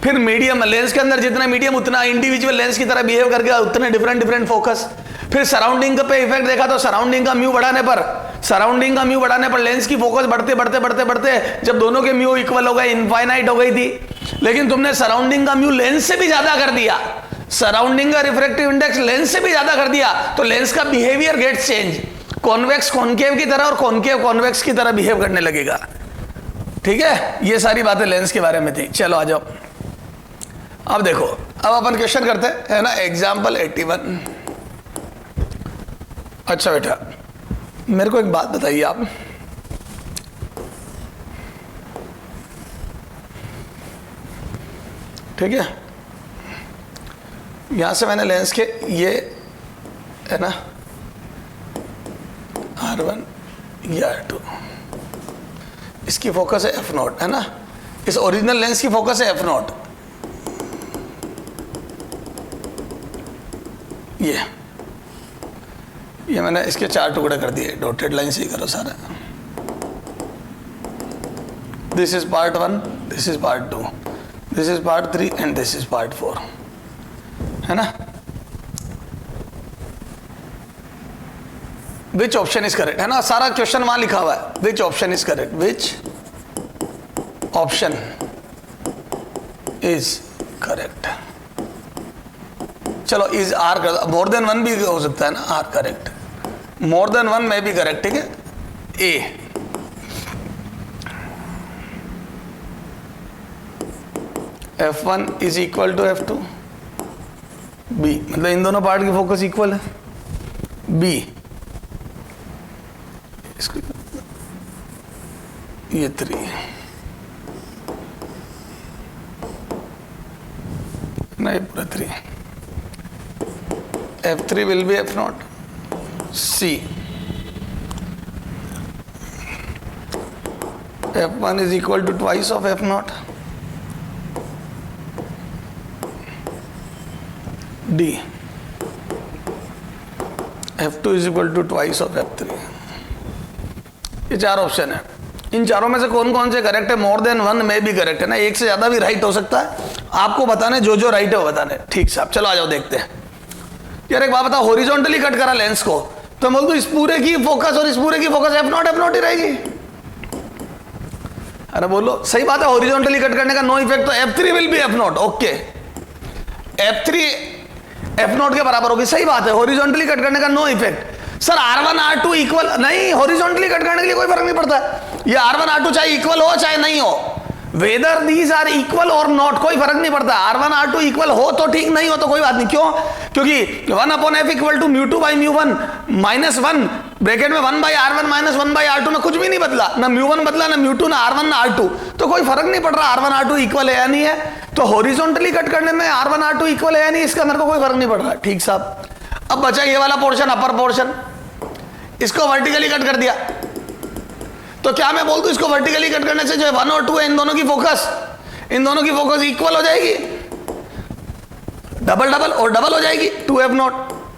फिर मीडियम, लेंस के अंदर जितना मीडियम उतना इंडिविजुअल लेंस की तरह बिहेव करके उतने डिफरेंट फोकस। फिर सराउंडिंग पे इफेक्ट देखा तो सराउंडिंग का म्यू बढ़ाने पर लेंस की फोकस बढ़ते जब दोनों के म्यू इक्वल हो गए, इनफाइनाइट हो गई थी। लेकिन तुमने सराउंडिंग का म्यू लेंस से भी ज्यादा कर दिया, सराउंडिंग का रिफ्रैक्टिव इंडेक्स लेंस से भी ज्यादा कर दिया, तो लेंस का behaviour gets change. Convex concave की तरह और कॉनकेव कॉन्वेक्स की तरह बिहेव करने लगेगा। ठीक है, ये सारी बातें लेंस के बारे में थी। चलो आ जाओ, अब देखो, अब अपन क्वेश्चन करते हैं, है ना? एग्जाम्पल 81। अच्छा बेटा, मेरे को एक बात बताइए आप, ठीक है, यहां से मैंने लेंस के ये है ना R1 ये R2, इसकी फोकस है f0 है ना, इस ओरिजिनल लेंस की फोकस है f0, ये मैंने इसके 4 टुकड़े कर दिए, डॉटेड लाइन से ही करो सारा। This is part 1, this is part 2, this is part 3 and this is part 4, है ना। विच ऑप्शन इज करेक्ट, है ना, सारा क्वेश्चन वहां लिखा हुआ है, which option is correct, which option is correct. चलो इज आर कर, मोर देन वन भी हो सकता है ना, are correct, more than one में भी करेक्ट, ठीक है। A F1 is equal to F2, B मतलब इन दोनों पार्ट की फोकस इक्वल है, बी इसको ये 3 नहीं पूरा 3, F3 will be F0, C F1 is equal to twice of F0, D F2 is equal to twice of F3। ये 4 ऑप्शन है, इन चारों में से कौन कौन से करेक्ट है, मोर देन वन में भी करेक्ट है ना, एक से ज्यादा भी राइट हो सकता है, आपको बताने जो जो राइट है वो बताने। ठीक साहब, चलो आ जाओ देखते हैं। यार एक बात बता, हॉरिजॉन्टली कट करा लेंस को तो बोल दो इस पूरे की फोकस और इस पूरे की फोकस F0 ही रहेगी। अरे बोलो सही बात है, हॉरिजॉन्टली कट करने का नो इफेक्ट, तो F3 will be F0, okay, F3 F0 के बराबर होगी, सही बात है, हॉरिजॉन्टली कट करने का no effect. Sir R1 R2 equal नहीं, हॉरिजॉन्टली कट करने के लिए कोई फर्क नहीं पड़ता, ये R1 R2 चाहे इक्वल हो चाहे नहीं हो, वेदर दीज आर इक्वल और नॉट कोई फर्क नहीं पड़ता। R1 R2 इक्वल हो तो ठीक, नहीं हो तो कोई बात नहीं। क्यों? क्योंकि 1/f equal to μ2 by μ1 -1 bracket में 1/r1 -1 by r2 में कुछ भी नहीं बदला, ना μ1 बदला, ना μ2, ना r1 ना r2, तो कोई फर्क नहीं पड़ रहा R1 R2 इक्वल है या नहीं है। तो हॉरिजॉन्टली कट करने में R1 R2 इक्वल है या नहीं, इसका मेरे को कोई फर्क नहीं पड़ रहा। ठीक साहब, अब बचा ये वाला पोर्शन, अपर पोर्शन, इसको वर्टिकली कट कर दिया, तो क्या मैं बोल दूं इसको वर्टिकली कट करने से जो 1 और 2 है, इन दोनों की फोकस इक्वल हो जाएगी, डबल डबल और डबल हो जाएगी, 2F0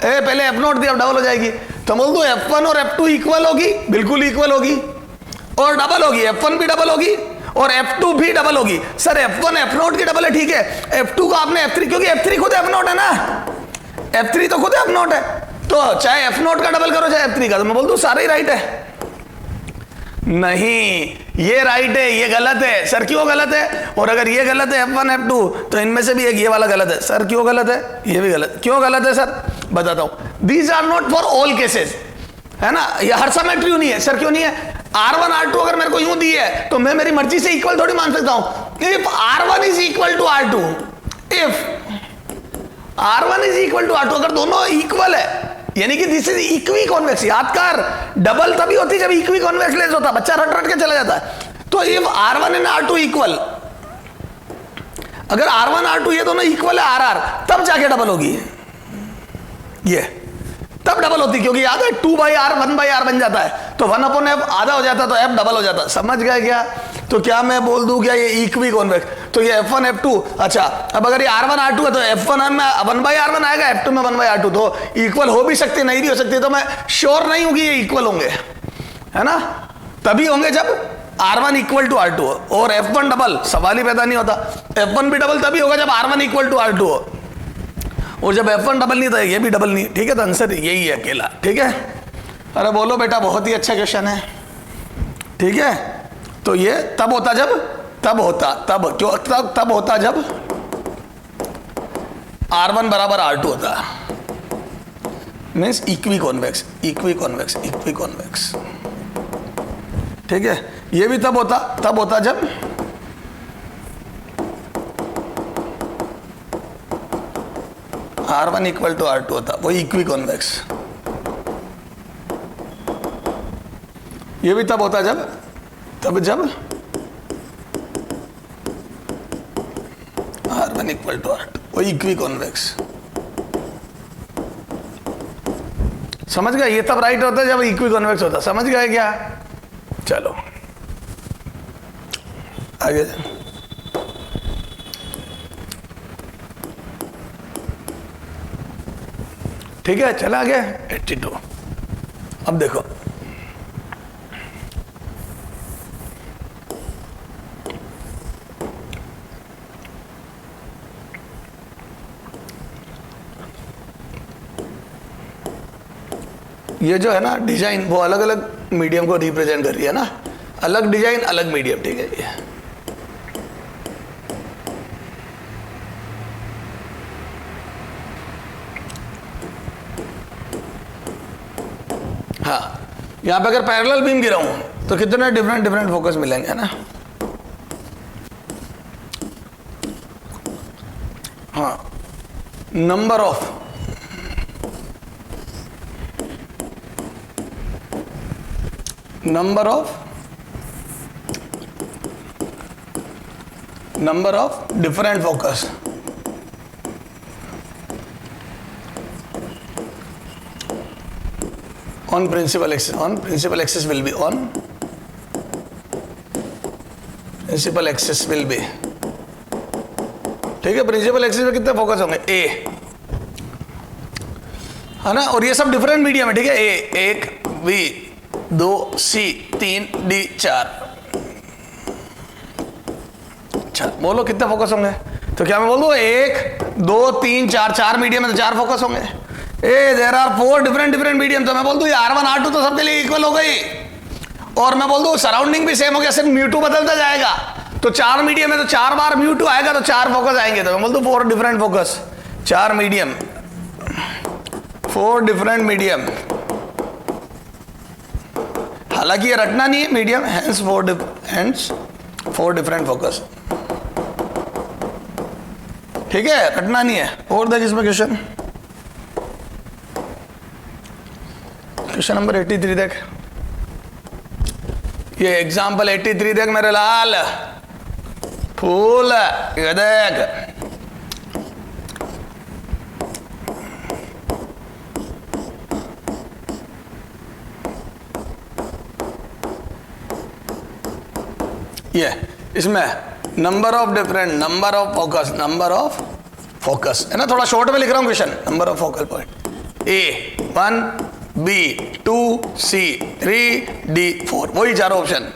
पहले F0 थी अब डबल हो जाएगी, तो बोल दूं F1 और F2 इक्वल होगी, बिल्कुल इक्वल होगी और डबल होगी, F1 भी डबल होगी और F2 भी डबल होगी। सर F1 F0 की डबल है, ठीक है, F2 को आपने F3, क्योंकि F3 खुद F0 है ना, F3 तो खुद F0 है, तो चाहे F0 का डबल करो चाहे F3 का, तो मैं बोल दूं सारे ही राइट है। नहीं, ये राइट है, ये गलत है। सर क्यों गलत है? और अगर ये गलत है F1 F2, तो इनमें से भी एक ये वाला गलत है। सर क्यों गलत है? ये भी गलत। क्यों गलत है सर? बताता हूं। These are not for all cases, है ना, ये हर समय ट्रू नहीं है। सर क्यों नहीं है? R1 R2 अगर मेरे को यूं दी है तो मैं मेरी मर्जी से इक्वल थोड़ी मान सकता हूं। If R1 is equal to R2, if R1 is equal to R2, अगर दोनों इक्वल है, यानी कि दिस इज इक्वी कॉन्वेक्स। याद कर, डबल तभी होती जब इक्वी कॉन्वेक्स लेंस होता, बच्चा रट रट के चला जाता है। तो if R1 and R2 equal, अगर R1 R2 ये दोनों इक्वल है RR, तब जाके डबल होगी, ये तब डबल होती, क्योंकि याद है 2/r 1/r बन जाता है, तो 1/f आधा हो जाता, तो f डबल हो जाता। समझ गए क्या? तो क्या मैं बोल दूं क्या ये इक्वी कॉन्वेक्स, तो ये F1 F2, अच्छा अब अगर ये R1 R2 है तो F1 में 1/r1 आएगा, F2 में 1/r2, तो इक्वल हो भी सकती, नहीं भी हो सकती, तो मैं श्योर नहीं हूं कि ये इक्वल होंगे, है ना, तभी होंगे जब R1 इक्वल टू R2 हो, और F1 डबल सवाल ही पैदा नहीं होता। F1 भी डबल तभी होगा जब R1 इक्वल टू R2 हो, और जब F1 डबल नहीं था ये भी डबल नहीं। ठीक है, तो आंसर यही है अकेला। ठीक है, अरे बोलो बेटा, बहुत ही अच्छा क्वेश्चन है। ठीक है, तो ये तब होता जब, तब होता जब R1 बराबर R2 होता, मीन्स इक्वी कॉन्वेक्स। ठीक है, ये भी तब होता जब R1 इक्वल टू R2 होता, वो इक्वी कॉन्वेक्स। ये भी तब होता है जब R1 इक्वल टू R2, वो इक्वी कॉन्वेक्स। समझ गए? ये तब राइट होता है जब इक्वी कॉन्वेक्स होता है। समझ गए क्या? चलो आगे। ठीक है, चला गया 82। अब देखो, ये जो है ना डिजाइन, वो अलग अलग मीडियम को रिप्रेजेंट कर रही है ना, अलग डिजाइन अलग मीडियम। ठीक है, ये हाँ, यहां पे अगर पैरेलल बीम गिराऊं तो कितने डिफरेंट डिफरेंट फोकस मिलेंगे ना। हाँ, number of different focus on principal axis will be ठीक है, प्रिंसिपल एक्सिस में कितने फोकस होंगे? ए, है ना, और ये सब डिफरेंट मीडियम है। ठीक है, ए 1, बी 2, सी 3, डी 4। अच्छा, बोलो कितने फोकस होंगे? तो क्या मैं बोल दूं 1, 2, 3, 4, 4 मीडियम है तो 4 फोकस होंगे। देयर आर 4 डिफरेंट मीडियम, तो मैं बोल दूं R1 R2 तो सबके लिए इक्वल हो गई। और मैं बोल दूं सराउंडिंग भी सेम हो गया, सिर्फ म्यू2 बदलता जाएगा। तो 4 मीडियम है तो 4 बार म्यू2 आएगा तो 4 फोकस आएंगे। तो मैं बोल दूं 4 different focus, 4 medium, 4 different medium. हालांकि ये रटना नहीं है मीडियम, हेंस 4 डिफरेंट फोकस। ठीक है, रटना नहीं है। और देख इसमें क्वेश्चन नंबर 83 देख, ये एग्जाम्पल 83 देख मेरे लाल फूल, ये देख ये इसमें नंबर ऑफ फोकस है ना, थोड़ा शॉर्ट में लिख रहा हूं question. Number of focal point A1, B2, C3, D4, वही 4 ऑप्शन।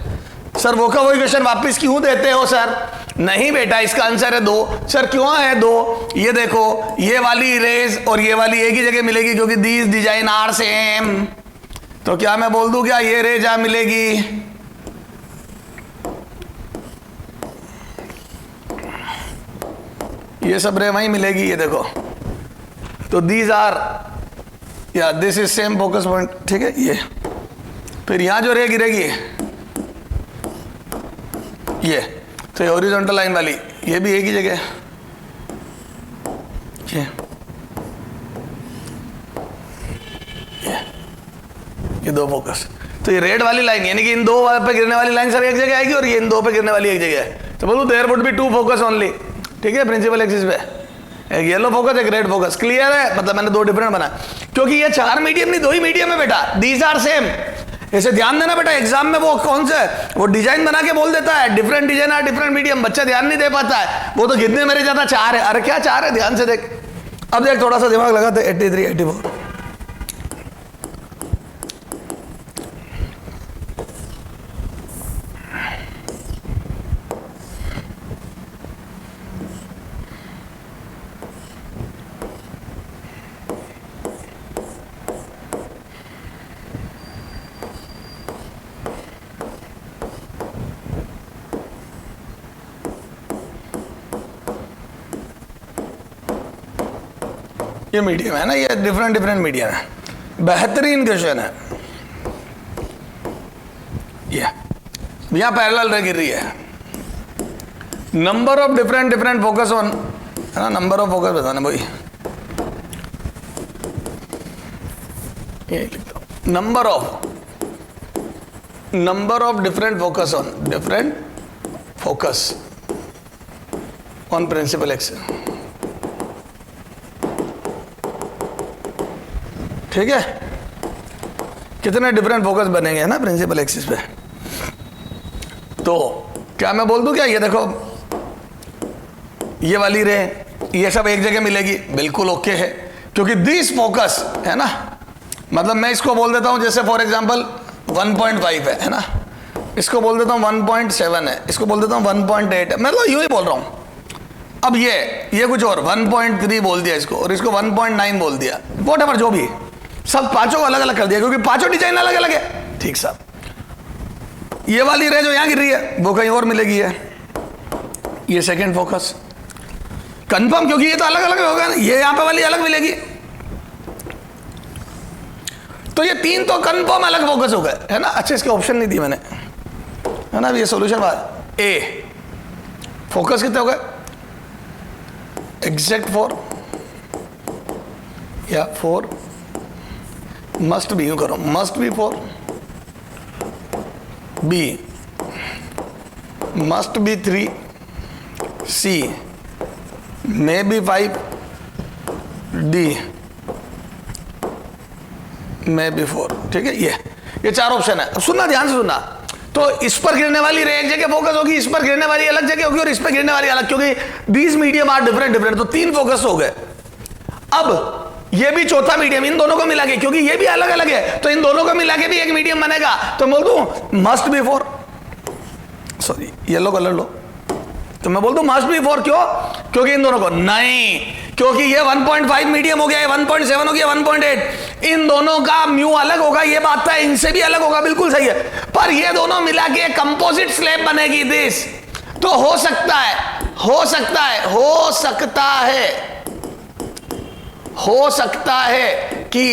सर वो का वही क्वेश्चन वापस क्यों देते हो सर? नहीं बेटा, इसका आंसर है 2। सर क्यों है 2? ये देखो, ये वाली रेज और ये वाली एक ही जगह मिलेगी क्योंकि दीज डिजाइन आर सेम। तो क्या मैं बोल दूं क्या ये रेज यहां मिलेगी? ये सब रे वहीं मिलेगी, ये देखो। तो दीज आर या this is same focus point. ठीक है, ये फिर यहां जो रे गिरेगी ये, तो ये हॉरिजॉन्टल लाइन वाली ये भी एक ही जगह। ये 2 फोकस, तो ये रेड वाली लाइन यानी कि इन 2 पे गिरने वाली लाइन सब एक जगह आएगी और ये इन 2 पे गिरने वाली एक जगह है। तो बोलूं there would be 2 focus only. ठीक है, प्रिंसिपल एक्सिस पे एक येलो फोकस एक रेड फोकस। क्लियर है? मतलब मैंने 2 डिफरेंट बना क्योंकि ये 4 मीडियम नहीं 2 ही मीडियम है बेटा। These are same. ऐसे ध्यान देना बेटा, एग्जाम में वो कौन सा वो डिजाइन बना के बोल देता है different design are different medium, बच्चा ध्यान नहीं दे पाता है। वो तो कितने मेरे ज्यादा 4 है। अरे क्या 4 है? ध्यान से देख। अब देख, थोड़ा सा दिमाग लगाते। 83, 84 ये मीडियम है ना, ये डिफरेंट मीडियम है। बेहतरीन क्वेश्चन है ये। यहां पैरेलल रे गिर रही है। Number of different focus on, है ना, नंबर ऑफ फोकस बताना भाई। ये लिखता हूं, number of different focus on principal axis. ठीक है, कितने डिफरेंट फोकस बनेंगे है ना प्रिंसिपल एक्सिस पे. तो क्या मैं बोल दूं क्या, ये देखो ये वाली रे ये सब एक जगह मिलेगी, बिल्कुल ओके है, क्योंकि दिस फोकस है ना, मतलब मैं इसको बोल देता हूं जैसे फॉर एग्जांपल 1.5 है ना, इसको बोल देता हूं 1.7 है, इसको बोल देता हूं 1.8 है, मैं तो यूं ही बोल रहा हूं. अब ये कुछ और 1.3 बोल दिया इसको, और इसको 1.9 बोल दिया, व्हाटएवर जो भी, सब पांचों को अलग अलग कर दिया क्योंकि पांचों डिजाइन अलग अलग है. ठीक साहब, ये वाली रे जो यहां गिर रही है वो कहीं और मिलेगी है, ये सेकंड फोकस कंफर्म, क्योंकि ये तो अलग अलग होगा ना, ये यहां पे वाली अलग मिलेगी. तो ये तीन तो कंफर्म अलग फोकस हो गए है ना. अच्छा, इसके ऑप्शन नहीं दी मैंने है ना, ये सॉल्यूशन बात. ए फोकस कितने हो गए, एग्जैक्ट 4 या 4 मस्ट बी, यूं करो must be 4, B must be 3, C may be 5, D may be 4. ठीक है, ये चार ऑप्शन है. सुनना, ध्यान से सुनना. तो इस पर गिरने वाली रे एक जगह फोकस होगी, इस पर गिरने वाली अलग जगह होगी, और इस पर गिरने वाली अलग, क्योंकि दीज मीडियम आर डिफरेंट. तो तीन फोकस हो गए. अब ये भी चौथा मीडियम, इन दोनों को मिला के, क्योंकि ये भी अलग अलग है तो इन दोनों को मिला के भी एक मीडियम बनेगा. तो बोल दूं must be 4, sorry yellow colour लो, तो मैं बोल दूं मस्ट बी 4. क्यों, क्योंकि इन दोनों को नहीं, क्योंकि ये 1.5 मीडियम हो गया, ये 1.7 हो गया, 1.8, इन दोनों का म्यू अलग होगा, ये बात है, इनसे भी अलग होगा, बिल्कुल सही है. पर ये दोनों मिला के कंपोजिट स्लैब बनेगी दिस. तो हो सकता है कि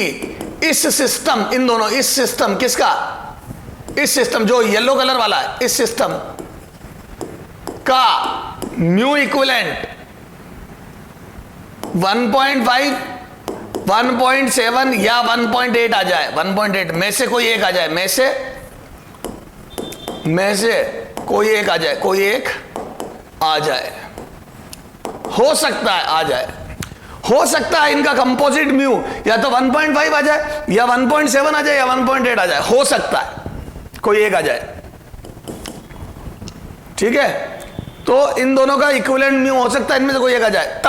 इस सिस्टम, इन दोनों, इस सिस्टम किसका, इस सिस्टम जो येलो कलर वाला है, इस सिस्टम का म्यू इक्विवेलेंट 1.5, 1.7 या 1.8 आ जाए. 1.8 में से कोई एक आ जाए, में से कोई एक आ जाए, कोई एक आ जाए, हो सकता है आ जाए, हो सकता है इनका कंपोजिट म्यू या तो 1.5 आ जाए, या 1.7 आ जाए, या 1.8 आ जाए, हो सकता है कोई एक आ जाए. ठीक है, तो इन दोनों का इक्विवेलेंट म्यू हो सकता है इनमें से कोई एक आ जाए.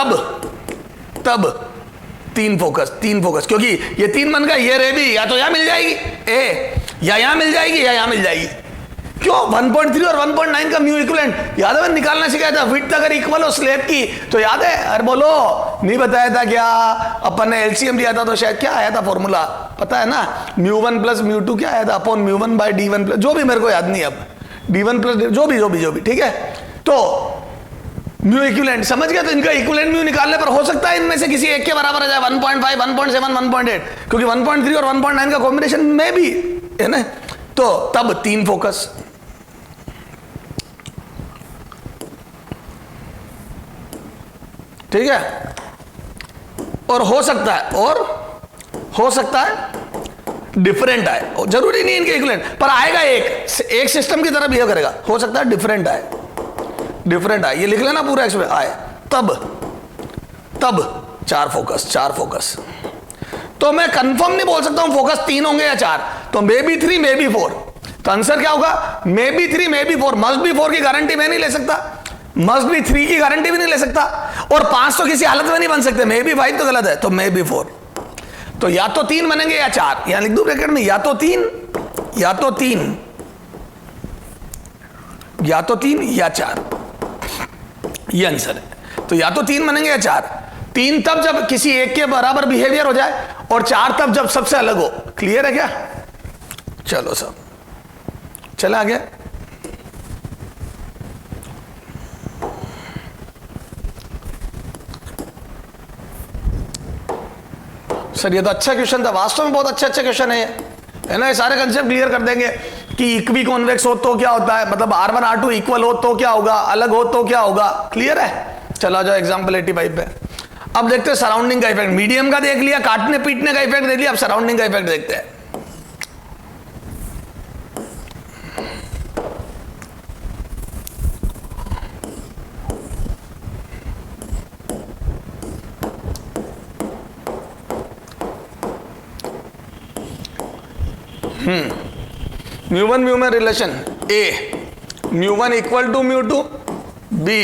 तब तीन फोकस, क्योंकि ये तीन बन गए, ये रे भी या तो यहां मिल जाएगी ए, या यहां मिल जाएगी, या यहां मिल जाएगी. क्यों, 1.3 और 1.9 का म्यू इक्विवेलेंट याद है, मैंने निकालना सिखाया था. विड्थ अगर इक्वल हो स्लैब की तो याद है, अरे बोलो नहीं बताया था क्या, अपन ने एलसीएम लिया था तो शायद क्या आया था फॉर्मूला, पता है ना, μ1 प्लस μ2 क्या आया था, अपॉन μ1 बाय d1 प्लस, जो भी मेरे को याद नहीं अब, d1 प्लस जो भी. ठीक है, तो म्यू इक्विवेलेंट समझ गया. तो इनका इक्विवेलेंट म्यू निकालने पर हो सकता है इनमें से किसी एक के बराबर आ जाए, 1.5, 1.7, 1.8, क्योंकि 1.3 और 1.9 का कॉम्बिनेशन में भी है ना. तो तब तीन फोकस. ठीक है, और हो सकता है डिफरेंट आए, जरूरी नहीं इनके इक्विवेलेंट, पर आएगा एक सिस्टम की तरह बिहेव करेगा. हो सकता है डिफरेंट आए, ये लिख लेना पूरा एक्सप्रेस आए. तब चार फोकस. तो मैं कंफर्म नहीं बोल सकता हूं फोकस 3 होंगे या 4, तो मे बी 3 मे बी 4. तो आंसर क्या होगा, may be 3 may be 4. Must be 4 की गारंटी मैं नहीं ले सकता, मस्ट बी 3 की गारंटी भी नहीं ले सकता, और 5 तो किसी हालत में नहीं बन सकते. मे बी 5 तो गलत है, तो मे बी 4. तो या तो 3 बनेंगे या 4, यहां लिख दूं ब्रैकेट में, या तो 3 या 4, ये आंसर है. तो या तो 3 बनेंगे या 4. 3 तब जब किसी एक के बराबर बिहेवियर हो जाए, और 4 तब जब सबसे अलग हो. क्लियर है क्या? चलो सब चला आगे. सर ये तो अच्छा क्वेश्चन था, वास्तव में बहुत अच्छा क्वेश्चन है ना. ये सारे कंसेप्ट क्लियर कर देंगे कि इक्वी कॉन्वेक्स हो तो क्या होता है, मतलब R1 R2 इक्वल हो तो क्या होगा, अलग हो तो क्या होगा. क्लियर है. चला जाओ एग्जांपल 85 पे. अब देखते हैं सराउंडिंग का इफेक्ट. मीडियम का देख लिया, काटने पीटने का इफेक्ट देख लिया, अब सराउंडिंग का इफेक्ट देखते हैं. म्यू में relation A, μ1 equal to μ2, B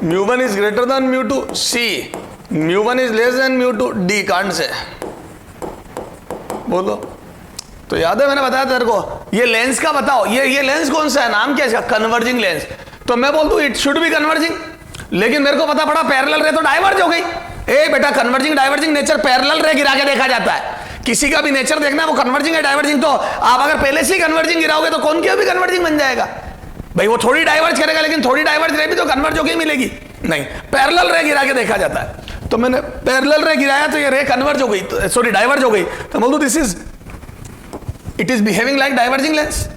μ1 is greater than μ2, C μ1 is less than μ2, D can't say बोलो। तो याद है मैंने बताया तेरे को, ये लेंस का बताओ, ये लेंस कौन सा है, नाम क्या है इसका, कन्वर्जिंग लेंस। तो मैं बोलता हूं इट शुड बी कन्वर्जिंग, लेकिन मेरे को पता पड़ा पैरेलल रे तो डाइवर्ज हो गई। ए बेटा कन्वर्जिंग डाइवर्जिंग नेचर पैरेलल रे गिरा के देखा जाता है, किसी का भी नेचर देखना है वो कन्वर्जिंग है डाइवर्जिंग, तो आप अगर पहले से ही कन्वर्जिंग गिराओगे तो कौन क्या भी कन्वर्जिंग बन जाएगा भाई, वो थोड़ी डाइवर्ज करेगा लेकिन थोड़ी डाइवर्ज रे भी तो कन्वर्ज होके मिलेगी, नहीं पैरेलल रे गिरा के देखा जाता है। तो मैंने पैरेलल रे गिराया तो ये रे कन्वर्ज हो गई, सॉरी डाइवर्ज हो गई, तो बोल दूं this is it is behaving like diverging lens,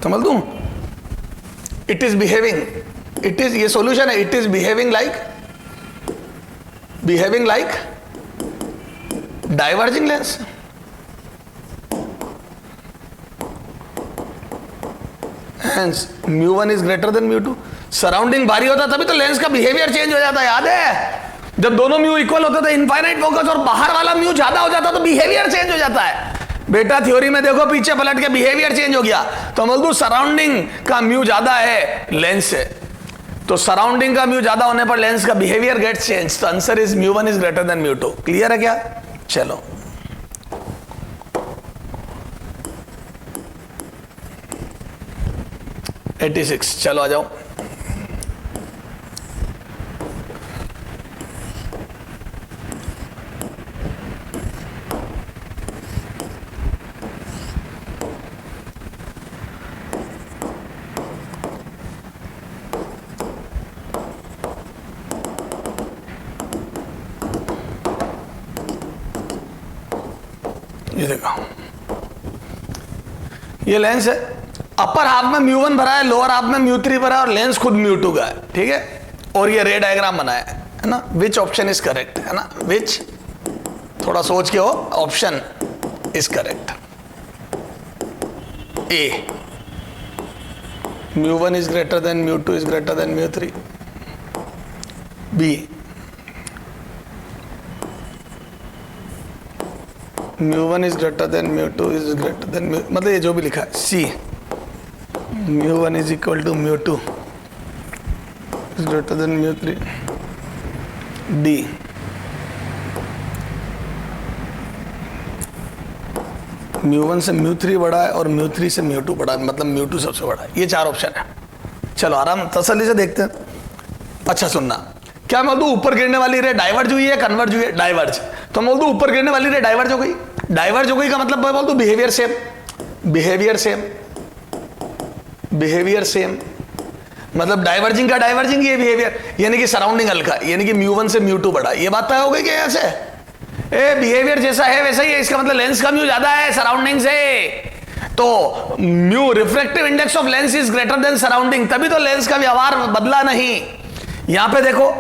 तो बोल दूं it is behaving, it is, ये सॉल्यूशन है, it is behaving like diverging lens. Hence μ1 is greater than μ2। Surrounding भारी होता तभी तो लेंस का बिहेवियर चेंज हो जाता है, याद है, जब दोनों म्यू इक्वल होते थे इनफाइनाइट फोकस और बाहर वाला म्यू ज्यादा हो जाता तो बिहेवियर चेंज हो जाता है। बेटा थ्योरी में देखो पीछे पलट के बिहेवियर चेंज हो गया, तो बोल दूं सराउंडिंग का म्यू ज्यादा है लेंस से, तो सराउंडिंग का म्यू ज्यादा होने पर लेंस का बिहेवियर गेट्स चेंज, तो answer is μ1 is greater than μ2। Clear है क्या? चलो – 86, चलो आ जाओ। ये देखो, ये लेंस है, अपर हाफ में μ1 भरा है, लोअर हाफ में μ3 भरा है और लेंस खुद μ2 का है, ठीक है, और ये रे डायग्राम बनाया है ना, विच ऑप्शन इज करेक्ट, है ना, विच, थोड़ा सोच के हो, option is correct A, μ1 is greater than μ2 is greater than μ3, B μ1 is greater than μ2 is greater than, मतलब ये जो भी लिखा है, C μ1 is equal to μ2 is greater than μ3, D μ1 से μ3 बड़ा है और μ3 से μ2 बड़ा है, मतलब μ2 सबसे बड़ा है। ये चार ऑप्शन है, चलो आराम तसल्ली से देखते हैं। अच्छा सुनना, क्या मैं बोल दूं ऊपर गिरने वाली रे डाइवर्ज हुई है कन्वर्ज हुई है, डाइवर्ज, तो मैं बोल दूं ऊपर गिरने वाली रे डाइवर्ज हो गई, डाइवर्ज हो गई का मतलब मैं बोल दूं behaviour same, behaviour same, behaviour same, मतलब डाइवर्जिंग का डाइवर्जिंग, ये बिहेवियर, यानी कि सराउंडिंग हल्का, यानी कि μ1 से μ2 बड़ा, ये बात तय हो गई क्या यहाँ से? ए बिहेवियर जैसा है वैसा ही है, इसका मतलब लेंस का म्यू ज्यादा है सराउंडिंग से, तो mu refractive index of lens is greater then surrounding, तभी तो लेंस का व्यवहार बदला नहीं। यहां पे देखो,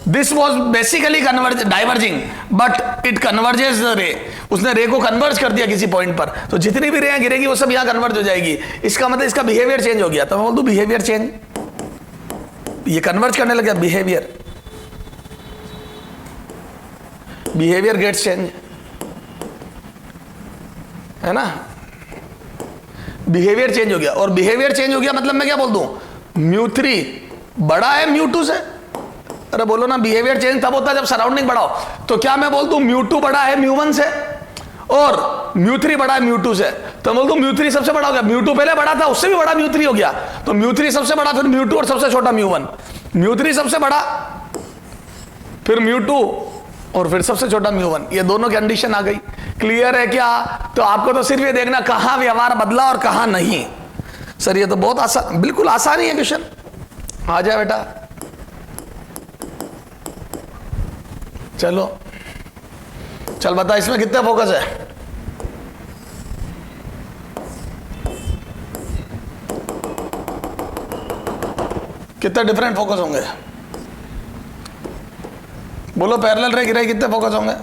this was basically diverging but it converges the रे, उसने रे को कन्वर्ज कर दिया किसी पॉइंट पर, तो जितनी भी रे गिरेगी वो सब यहां कन्वर्ज हो जाएगी, इसका मतलब इसका बिहेवियर चेंज हो गया, तो मैं बोल दूं बिहेवियर चेंज, ये कन्वर्ज करने लग गया, बिहेवियर, बिहेवियर गेट्स चेंज, है ना, बिहेवियर चेंज हो गया, और बिहेवियर चेंज हो गया मतलब मैं क्या बोल दूं, μ3 बड़ा है μ2 से, अरे बोलो ना, बिहेवियर चेंज तब होता है जब सराउंडिंग बड़ा हो, तो क्या मैं बोल दूं μ2 बड़ा है μ1 से और μ3 बड़ा है μ2 से, तो बोल दूं μ3 सबसे बड़ा हो गया, μ2 पहले बड़ा था उससे भी बड़ा μ3 हो गया, तो μ3 सबसे बड़ा, फिर μ2 और सबसे छोटा μ1, μ3 सबसे बड़ा, फिर μ2 और फिर सबसे छोटा μ1, ये दोनों कंडीशन आ गई। क्लियर है क्या? तो आपको तो सिर्फ ये देखना कहां व्यवहार बदला और कहां नहीं। सर ये तो बहुत आसान, बिल्कुल आसान ही है क्वेश्चन, आ जाए बेटा, चलो चल बता इसमें कितना फोकस है, कितने डिफरेंट फोकस होंगे, बोलो पैरेलल रे गिराई कितने फोकस होंगे,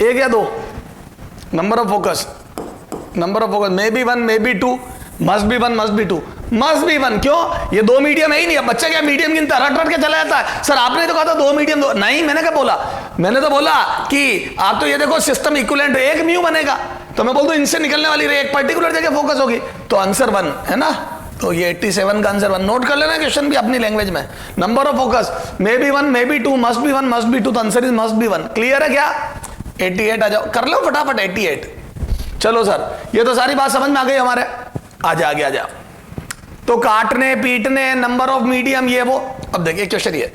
एक या दो, number of focus may B 1 may be 2, must be 1 must be 2, must be one. क्यों? ये दो मीडियम है ही नहीं। अब बच्चा क्या मीडियम गिनता, रट रट के चला जाता है। सर आपने तो कहा था दो मीडियम, दो नहीं, मैंने क्या बोला? मैंने तो बोला कि आप तो ये देखो सिस्टम इक्विवेलेंट, एक म्यू बनेगा, तो मैं बोल दूं इनसे निकलने वाली रे एक पर्टिकुलर जगह फोकस होगी, तो आंसर वन है ना। तो ये 87 का आंसर वन। नोट कर लेना क्वेश्चन भी अपनी लैंग्वेज में। Number of focus may be one, may be two, must be one, must be two, तो answer is must be one. Clear है क्या? 88 आ जाओ, कर लो फटाफट 88। चलो सर, ये तो सारी बात समझ में आ गई हमारे। आजा आगे आजा। तो काटने पीटने, नंबर ऑफ मीडियम, ये वो। अब देखिए क्वेश्चन ये,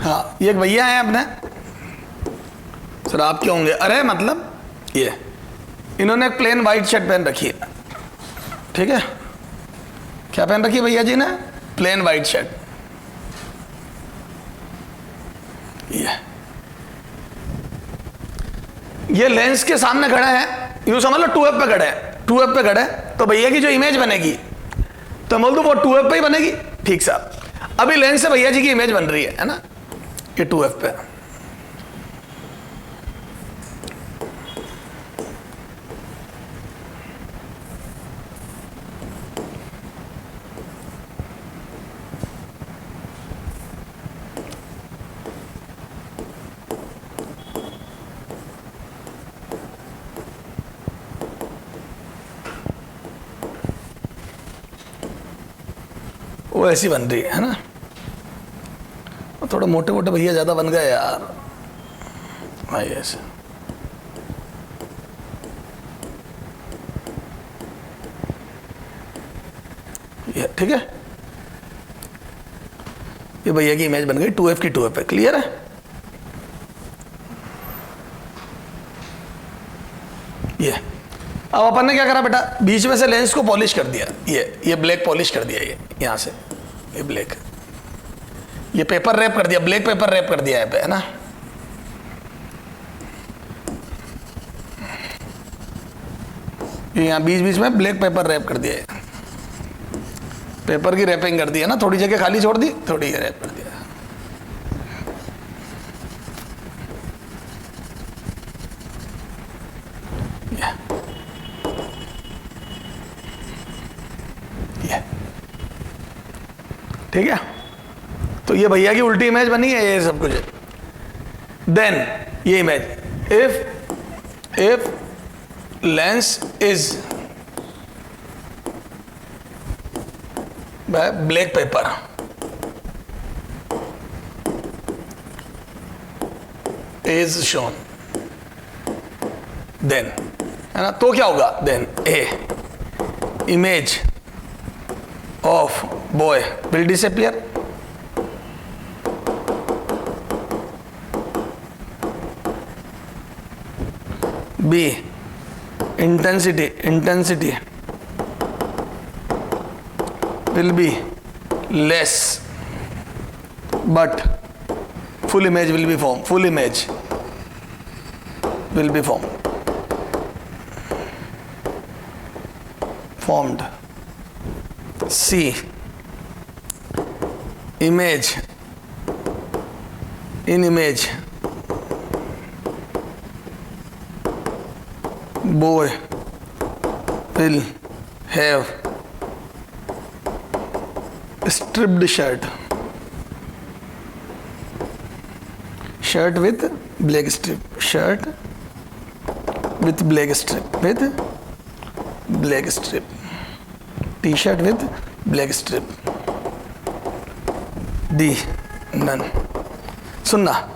हाँ ये एक भैया हैं अपने, सर आप क्या होंगे? अरे मतलब ये इन्होंने एक प्लेन वाइट शर्ट पहन रखी है, ठीक है? क्या पहन रखी है भैया जी ने? Plain white shirt. ये लेंस के सामने खड़े हैं, यूं समझ लो 2f पे खड़े हैं, 2f पे खड़े, तो भैया की जो इमेज बनेगी, तो बोल दो वो 2f पे ही बनेगी। ठीक साहब, अभी लेंस से भैया जी की इमेज बन रही है ना, ये 2f पे। वो ऐसी बन रही है ना, थोड़ा मोटे मोटे भैया ज्यादा बन गए यार भाई ऐसे। ये ठीक है, ये भैया की इमेज बन गई 2f की 2f पे। क्लियर है? ये अब अपन ने क्या करा बेटा, बीच में से लेंस को पॉलिश कर दिया, ये ब्लैक पॉलिश कर दिया, ये यहां से ये ब्लैक, ये पेपर रैप कर दिया, ब्लैक पेपर रैप कर दिया है ना। ये यहां बीच बीच में ब्लैक पेपर रैप कर दिया है, पेपर की रैपिंग कर दी है ना, थोड़ी जगह खाली छोड़ दी, थोड़ी ये रैप कर दिया। ठीक है, तो ये भैया की उल्टी इमेज बनी है, ये सब कुछ। देन ये image, if lens is black paper, is shown, then है ना, तो क्या होगा? Then a image of boy will disappear, B intensity will be less but full image will be formed, full image will be formed. C image in image boy will have stripped shirt with black strip, shirt with black strip, t-shirt with black strip. D none. सुनना,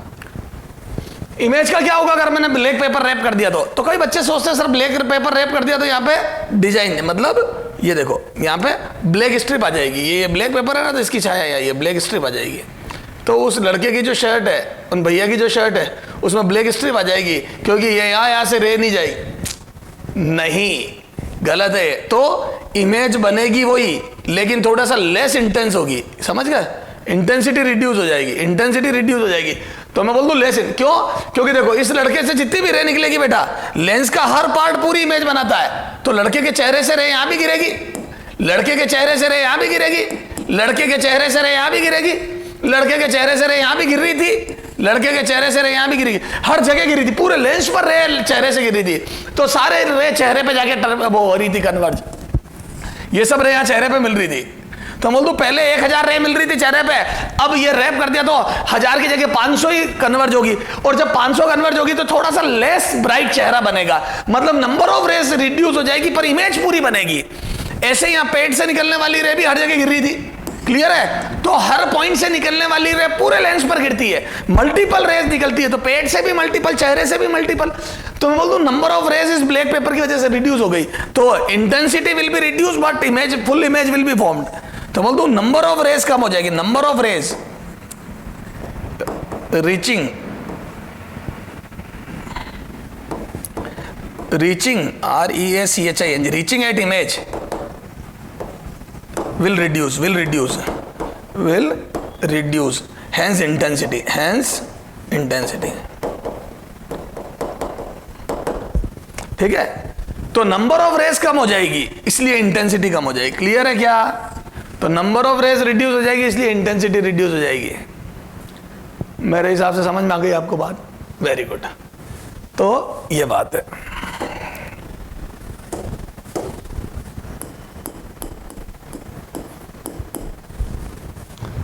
image का क्या होगा अगर मैंने black paper wrap कर दिया तो कई बच्चे सोचते हैं सर ब्लैक पेपर रैप कर दिया तो यहाँ पे डिजाइन, मतलब ये देखो यहाँ पे ब्लैक स्ट्रिप आ जाएगी, ये ब्लैक पेपर है ना तो इसकी छाया है, ये ब्लैक स्ट्रिप आ जाएगी। तो उस लड़के की जो शर्ट है, उन भैया की जो शर्ट है, उसमें ब्लैक स्ट्रिप आ जाएगी क्योंकि ये यहाँ से रे नहीं जाएगी। नहीं, गलत है। तो इमेज बनेगी वही लेकिन थोड़ा सा लेस इंटेंस होगी, समझ गए? इंटेंसिटी रिड्यूस हो जाएगी, इंटेंसिटी रिड्यूस हो जाएगी। तो मैं बोल दूं लेस इन, क्यों? क्योंकि देखो इस लड़के से जितनी भी रे निकलेगी बेटा, लेंस का हर पार्ट पूरी इमेज बनाता है। तो लड़के के चेहरे से रे यहां भी गिरेगी, लड़के के चेहरे से रे यहां भी गिरेगी, लड़के के चेहरे से रे यहां भी गिरेगी, लड़के के चेहरे से रे यहां भी गिर रही थी, लड़के के चेहरे से रे यहां भी गिरी, हर जगह गिरी थी, पूरे लेंस पर रे चेहरे से गिरी थी। तो सारे रे चेहरे पे जाके वो हो रही थी कन्वर्ज, ये सब रे यहां चेहरे पे मिल रही थी। तो बोल दो पहले 1000 रे मिल रही थी चेहरे पे, अब ये रैप कर दिया तो 1000 की जगह 500 ही कन्वर्ज होगी, और जब 500 कन्वर्ज होगी तो थोड़ा सा लेस ब्राइट चेहरा बनेगा, मतलब नंबर ऑफ रेस रिड्यूस हो जाएगी पर इमेज पूरी बनेगी। ऐसे यहां पेट से निकलने वाली रे भी हर जगह गिर रही थी, क्लियर है? तो हर पॉइंट से निकलने वाली रे पूरे लेंस पर गिरती है, मल्टीपल रेस निकलती है, तो पेट से भी मल्टीपल, चेहरे से भी मल्टीपल। तो मैं बोल दूं नंबर ऑफ रेस इस ब्लैक पेपर की वजह से रिड्यूस हो गई, तो intensity will be reduce but image, full image will be formed. तो बोल दूं नंबर ऑफ रेस कम हो जाएगी, number of rays reaching REACHING reaching at image will reduce hence intensity ठीक है? तो नंबर ऑफ रेस कम हो जाएगी इसलिए इंटेंसिटी कम हो जाएगी, क्लियर है क्या? तो नंबर ऑफ रेस रिड्यूस हो जाएगी इसलिए इंटेंसिटी रिड्यूस हो जाएगी। मेरे हिसाब से समझ में आ गई आपको बात? Very good. तो ये बात है।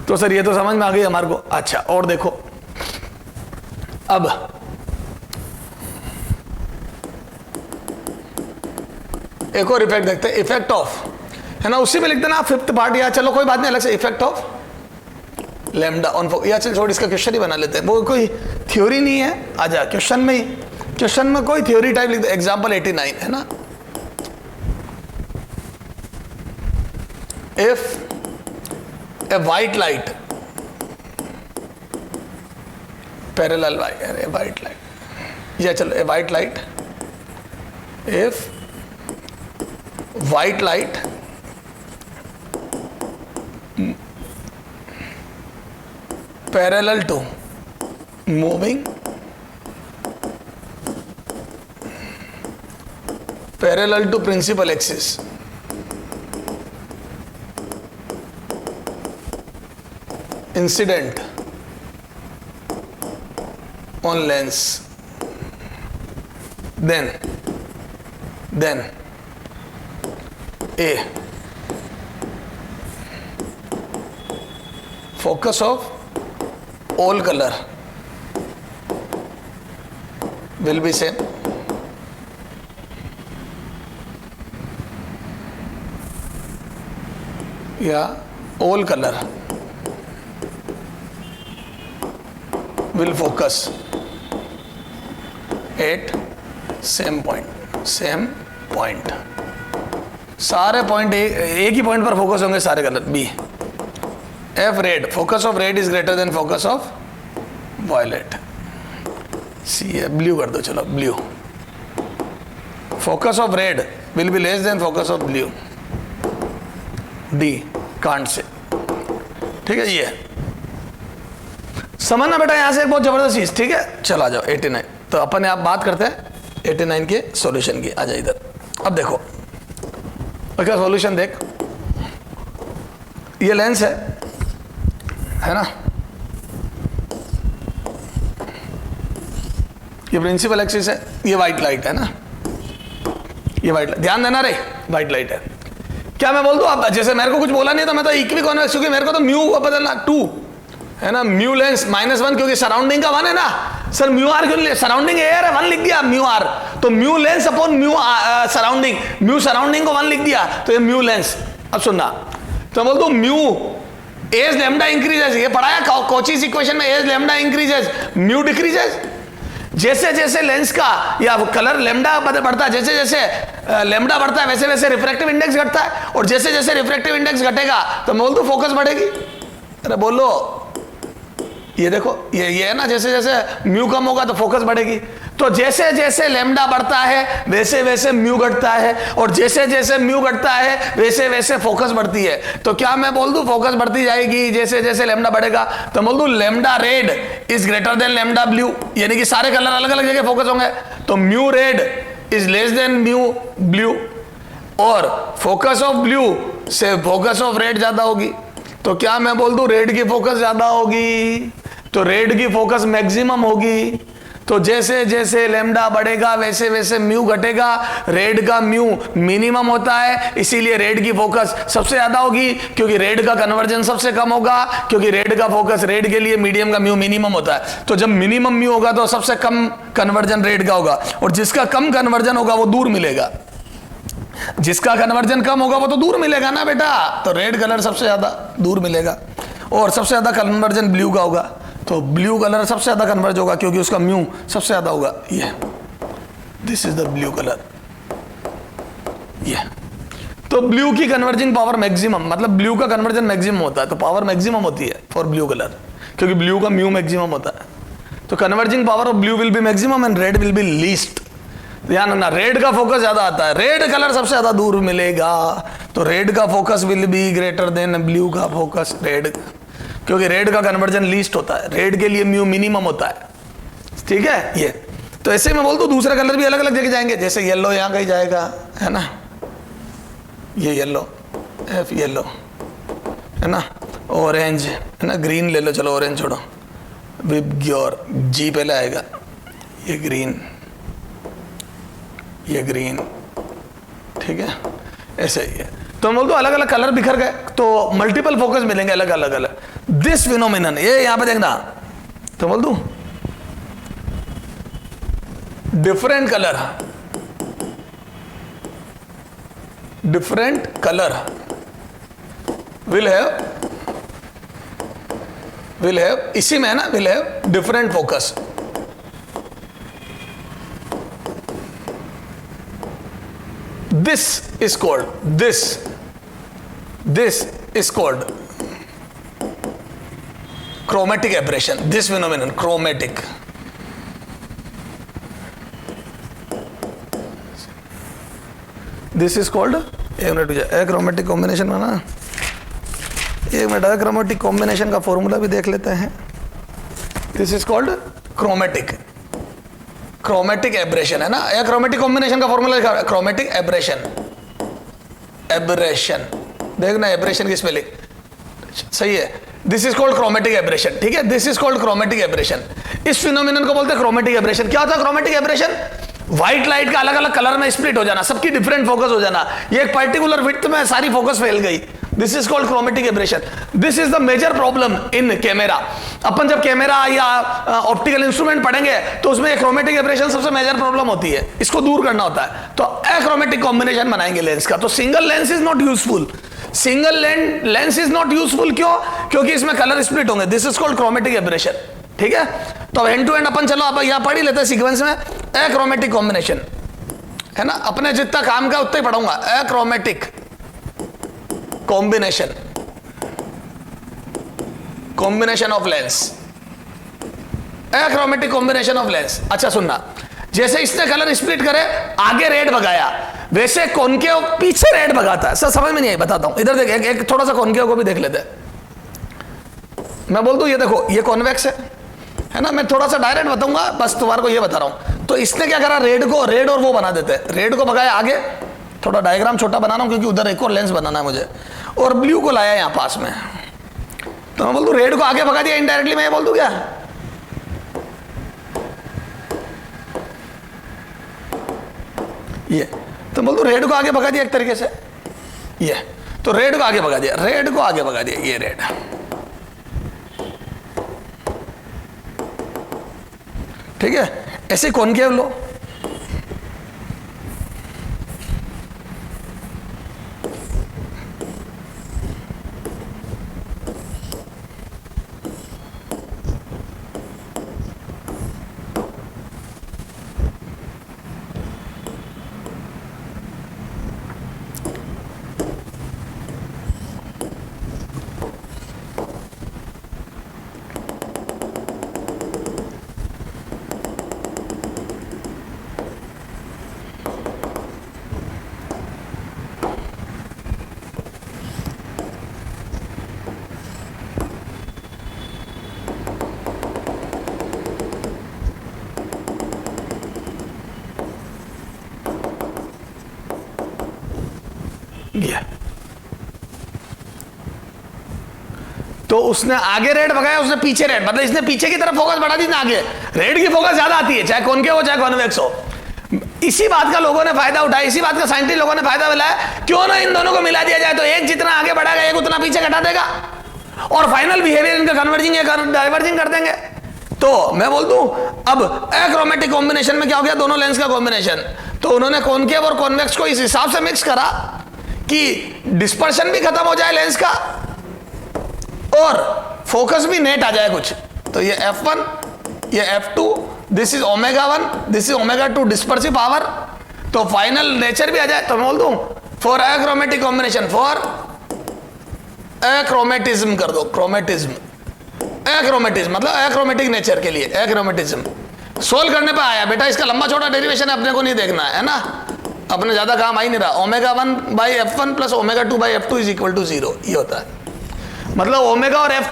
तो सर ये तो समझ में आ गई हमारे को। अच्छा और देखो, अब एक और इफेक्ट देखते हैं, इफेक्ट ऑफ, है ना, उसी में लिख देना 5th पार्ट, या चलो कोई बात नहीं अलग से, effect of lambda on focus, या चल छोड़ इसका क्वेश्चन ही बना लेते हैं, वो कोई थ्योरी नहीं है, आजा क्वेश्चन में ही, क्वेश्चन में कोई थ्योरी टाइप लिख दे। एग्जाम्पल 89 है ना, if a white light parallel a white light, yeah chalo, a white light, if white light parallel to moving parallel to principal axis incident on lens, then A focus of all color will be same, या all color will focus at same point, सारे point एक ही point पर focus होंगे सारे colour. B f red, focus of red is greater than focus of violet. C है blue कर दो, चलो blue, focus of red will be less than focus of blue. D can't say, ठीक है? ये समझना बेटा यहां से एक बहुत जबरदस्त चीज, ठीक है? चला जाओ 89। तो अपन आप बात करते हैं 89 के सॉल्यूशन की। आ जाए इधर। अब देखो क्या सॉल्यूशन देख, ये लेंस है ना, ये प्रिंसिपल एक्सिस है, ये व्हाइट लाइट है ना, ये व्हाइट लाइट, ध्यान देना रे, व्हाइट लाइट है। क्या मैं बोल दूं, अब जैसे मेरे को कुछ बोला नहीं तो मैं तो इक्वी कॉन्वेक्स, क्योंकि मेरे को तो म्यू बदलना 2 है ना, म्यू लेंस -1 क्योंकि सराउंडिंग का 1 है ना सर, म्यू आर क्यों, सराउंडिंग एयर है 1 लिख दिया, म्यू आर, तो mu lens upon mu surrounding, mu surrounding को 1 लिख दिया तो ये म्यू लेंस। अब सुनना, तो बोल दो म्यू एज लैम्डा इंक्रीजेस, ये पढ़ाया कोचीज इक्वेशन में, as lambda increases mu decreases. जैसे जैसे लेंस का या कलर लैम्डा बढ़ता है, जैसे जैसे लैम्डा बढ़ता है वैसे वैसे रिफ्रैक्टिव इंडेक्स घटता है, और जैसे जैसे रिफ्रैक्टिव इंडेक्स घटेगा तो मैं बोल दो फोकस बढ़ेगी। अरे बोलो, ये देखो ये है ना, जैसे जैसे म्यू कम होगा तो फोकस बढ़ेगी, तो जैसे जैसे लेमडा बढ़ता है वैसे वैसे म्यू घटता है, और जैसे जैसे म्यू घटता है वैसे वैसे फोकस बढ़ती है। तो क्या मैं बोल दूं फोकस बढ़ती जाएगी जैसे जैसे लेमडा बढ़ेगा? तो बोल दूं lambda red is greater then lambda blue, यानी कि सारे कलर अलग अलग जगह फोकस होंगे। तो mu red is less then mu blue, और फोकस ऑफ ब्लू से फोकस ऑफ रेड ज्यादा होगी। तो क्या मैं बोल दूं रेड की फोकस ज्यादा होगी? तो रेड की फोकस मैक्सिमम होगी। तो जैसे जैसे लेमडा बढ़ेगा वैसे वैसे म्यू घटेगा। रेड का म्यू मिनिमम होता है, इसीलिए रेड की फोकस सबसे ज्यादा होगी, क्योंकि रेड का कन्वर्जन सबसे कम होगा, क्योंकि रेड का फोकस रेड के लिए मीडियम का म्यू मिनिमम होता है। तो जब मिनिमम म्यू होगा तो सबसे कम कन्वर्जन रेड का होगा, और जिसका कम कन्वर्जन होगा वो दूर मिलेगा। जिसका कन्वर्जन कम होगा वो तो दूर मिलेगा ना बेटा, तो रेड कलर सबसे ज्यादा दूर मिलेगा, और सबसे ज्यादा कन्वर्जन ब्लू का होगा। तो ब्लू कलर सबसे ज्यादा कन्वर्ज होगा क्योंकि उसका म्यू सबसे ज्यादा होगा। ये this is the blue colour, ये। तो ब्लू की कन्वर्जिंग पावर मैक्सिमम, मतलब ब्लू का कन्वर्जन मैक्सिमम होता है, तो पावर मैक्सिमम होती है फॉर ब्लू कलर, क्योंकि ब्लू का म्यू मैक्सिमम होता है। तो converging power of blue will be maximum and red will B least. ध्यान रखना, रेड का फोकस ज्यादा आता है, रेड कलर सबसे ज्यादा दूर मिलेगा। तो रेड का focus will be greater than blue का फोकस, रेड, क्योंकि रेड का कन्वर्जन लीस्ट होता है, रेड के लिए म्यू मिनिमम होता है। ठीक है ये। तो ऐसे मैं बोल दूं दूसरे कलर भी अलग अलग जगह जाएंगे, जैसे येलो यहां कहीं जाएगा, है ना, ये येलो, एफ येलो, है ना, ऑरेंज, है ना, ग्रीन ले लो, चलो ऑरेंज छोड़ो, विद ग्योर जी पहले आएगा, ये ग्रीन, ये ग्रीन, ठीक है, ऐसे ही है। तो हम बोल दो अलग अलग कलर बिखर गए तो मल्टीपल फोकस मिलेंगे अलग अलग अलग। दिस फिनोमिनन, ये यहां पे देखना, तो बोल दू डिफरेंट कलर विल हैव इसी में है ना, will have different focus. This is called chromatic aberration. This phenomenon, chromatic. This is called, एक मिनट achromatic combination में ना, एक मिनट achromatic combination का फॉर्मूला भी देख लेते हैं। This is called chromatic aberration, है ना, या क्रोमेटिक कॉम्बिनेशन का फॉर्मूला लिखा है, क्रोमेटिक एब्रेशन देखना, एब्रेशन की स्पेलिंग सही है। This is called chromatic aberration, ठीक है, this is called chromatic aberration. इस फिनोमिनन को बोलते हैं क्रोमेटिक एब्रेशन। क्या होता है क्रोमेटिक एब्रेशन? व्हाइट लाइट का अलग अलग कलर में स्प्लिट हो जाना, सबकी डिफरेंट फोकस हो जाना, ये एक पर्टिकुलर विड्थ में सारी फोकस फैल गई। This is called chromatic aberration. This is the major problem in camera. अपन जब कैमरा या ऑप्टिकल इंस्ट्रूमेंट पढ़ेंगे तो उसमें क्रोमेटिक एब्रेशन सबसे मेजर प्रॉब्लम होती है, इसको दूर करना होता है। तो अक्रोमेटिक कॉम्बिनेशन बनाएंगे लेंस का। तो single lens is not useful, single lens is not useful. क्यों? क्योंकि इसमें कलर स्प्लिट होंगे। This is called chromatic aberration, ठीक है। तो एंड टू एंड अपन चलो अब यहां पढ़ ही लेते हैं सीक्वेंस में। अक्रोमेटिक कॉम्बिनेशन, है ना, अपने जितना काम का उतना ही पढ़ूंगा। Achromatic combination of lens, achromatic combination of lens. अच्छा सुनना, जैसे इसने कलर स्प्लिट करे, आगे रेड भगाया, वैसे कॉनकेव पीछे रेड भगाता है। सर समझ में नहीं आई, बताता हूं। इधर देख, एक थोड़ा सा कॉनकेव को भी देख लेते हैं। मैं बोल दूं ये देखो, ये कॉन्वेक्स है ना, मैं थोड़ा सा डायरेक्ट बताऊंगा, बस तुम्हारे को ये बता रहा हूं। तो इसने क्या करा, रेड और वो बना देते हैं। रेड को भगाया आगे, थोड़ा डायग्राम छोटा बना रहा हूं क्योंकि उधर एक और लेंस बनाना है मुझे, और ब्लू को लाया यहां पास में। तो मैं बोल दूं रेड को आगे भगा दिया इनडायरेक्टली, मैं ये बोल दूं क्या, ये तो बोल दूं रेड को आगे भगा दिया एक तरीके से, ये तो रेड को आगे भगा दिया, ये रेड, ठीक है। ऐसे कॉनकेव लो, ये तो उसने आगे रेड भगाया, उसने पीछे रेड, मतलब इसने पीछे की तरफ फोकस बढ़ा दी ना आगे, रेड की फोकस ज्यादा आती है, चाहे कॉनकेव हो चाहे कॉन्वेक्स हो। इसी बात का लोगों ने फायदा उठाया, इसी बात का साइंटिस्ट लोगों ने फायदा मिलाया, क्यों ना इन दोनों को मिला दिया जाए, तो एक जितना आगे बढ़ाएगा एक उतना पीछे घटा देगा और फाइनल बिहेवियर इनका कन्वर्जिंग या डाइवर्जिंग कर देंगे। तो मैं बोल दूं अब अक्रोमेटिक कॉम्बिनेशन में क्या हो गया, दोनों लेंस का कॉम्बिनेशन, तो उन्होंने कॉनकेव और कॉन्वेक्स को इस हिसाब से मिक्स करा कि डिस्पर्शन भी खत्म हो जाए लेंस का और फोकस भी नेट आ जाए कुछ। तो ये f1, ये f2, this is ω1, this is ω2 dispersive power, तो फाइनल नेचर भी आ जाए। तो मैं बोल दूं for achromatic combination, for achromatism कर दो, क्रोमेटिज्म, अक्रोमेटिज्म मतलब अक्रोमेटिक नेचर के लिए अक्रोमेटिज्म सोल्व करने पे आया। बेटा इसका लंबा छोटा डेरिवेशन है, अपने को नहीं देखना है ना, अपने ज्यादा काम आ ही नहीं रहा। ω1/f1 plus ω2/f2 is equal to 0, ये होता है। मतलब ओमेगा और एफ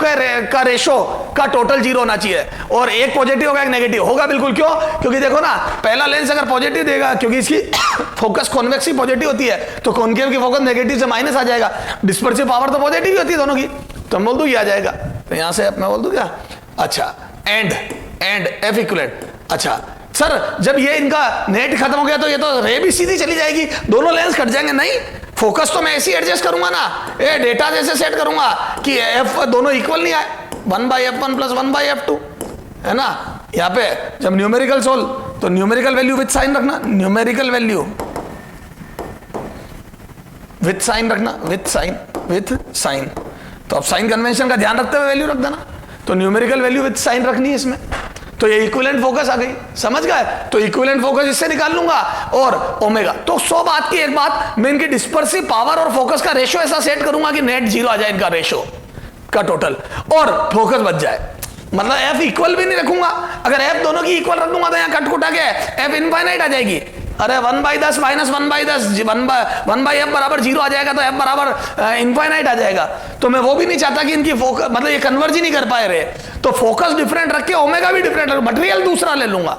का रेशो का टोटल 0 होना चाहिए और एक पॉजिटिव होगा एक नेगेटिव होगा, बिल्कुल। क्यों? क्योंकि देखो ना, पहला लेंस अगर पॉजिटिव देगा, क्योंकि इसकी फोकस कॉन्वेक्स ही पॉजिटिव होती है, तो कॉनकेव की फोकस नेगेटिव से माइनस आ जाएगा, डिस्पर्सिव पावर तो पॉजिटिव ही होती है दोनों की, तो हम बोल दूं ये आ जाएगा। तो यहां से मैं बोल दूं क्या, अच्छा एंड एफ इक्विवेलेंट। अच्छा सर जब ये इनका नेट खत्म हो गया तो ये तो रे भी सीधी चली जाएगी, दोनों लेंस कट जाएंगे। नहीं, फोकस तो मैं ऐसे ही एडजस्ट करूंगा ना, ये डेटा जैसे सेट करूंगा कि एफ दोनों इक्वल नहीं आए, 1/f1 प्लस 1/f2 है ना। यहां पे जब न्यूमेरिकल सोल्व तो न्यूमेरिकल वैल्यू विथ साइन रखना, न्यूमेरिकल वैल्यू विथ साइन रखना, विथ साइन। तो अब साइन कन्वेंशन का ध्यान रखते हुए वैल्यू रख देना, तो न्यूमेरिकल वैल्यू विथ साइन रखनी है इसमें। तो ये इक्विवेलेंट फोकस आ गई, समझ गए। तो इक्विवेलेंट फोकस इससे निकाल लूंगा और ओमेगा। तो 100 बात की एक बात, मैं इनकी डिस्पर्सिव पावर और फोकस का रेशो ऐसा सेट करूंगा कि नेट 0 आ जाए इनका रेशो का टोटल और फोकस बच जाए। मतलब एफ इक्वल भी नहीं रखूंगा, अगर एफ दोनों की इक्वल रख दूंगा तो यहां कट कुटा के एफ इनफाइनाइट आ जाएगी। अरे 1/10 माइनस 1/10 1/f बराबर 0 आ जाएगा, तो f बराबर इनफाइनाइट आ जाएगा। तो मैं वो भी नहीं चाहता कि इनकी फोकस, मतलब ये कन्वर्ज ही नहीं कर पाए रहे, तो फोकस डिफरेंट रख के ओमेगा भी डिफरेंट रख, मटेरियल दूसरा ले लूंगा।